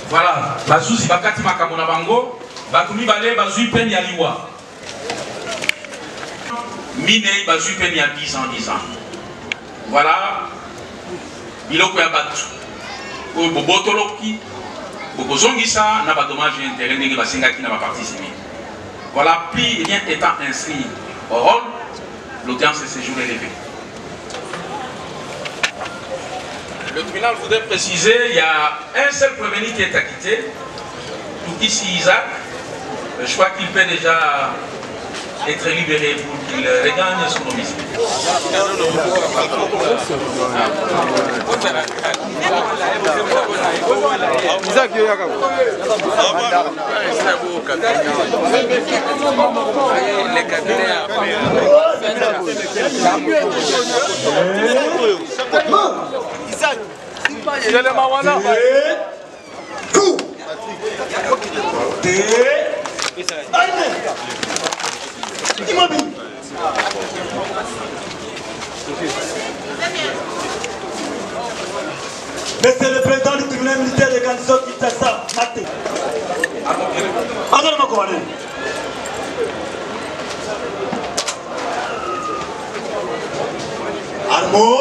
Voilà, Bazouzi Bakati Makamona Bango, Bakumi Bale Bazui Pen Yaliwa. Mine Bazui Pen Yal 10 ans. Voilà, Biloko Yabatu. Bobotoloki, Bobozongisa, n'a pas dommage intérêt, n'est pas Singaki n'a pas partie civile. Voilà, puis rien étant inscrit au rôle, l'audience de séjour est levée. Le tribunal voudrait préciser, il y a un seul prévenu qui est acquitté, Toukissi Isaac. Je crois qu'il peut déjà être libéré pour qu'il regagne son domicile. Monsieur le président du tribunal militaire de Ganso Kitassa, Maté. Attends, ma colonne. Almo.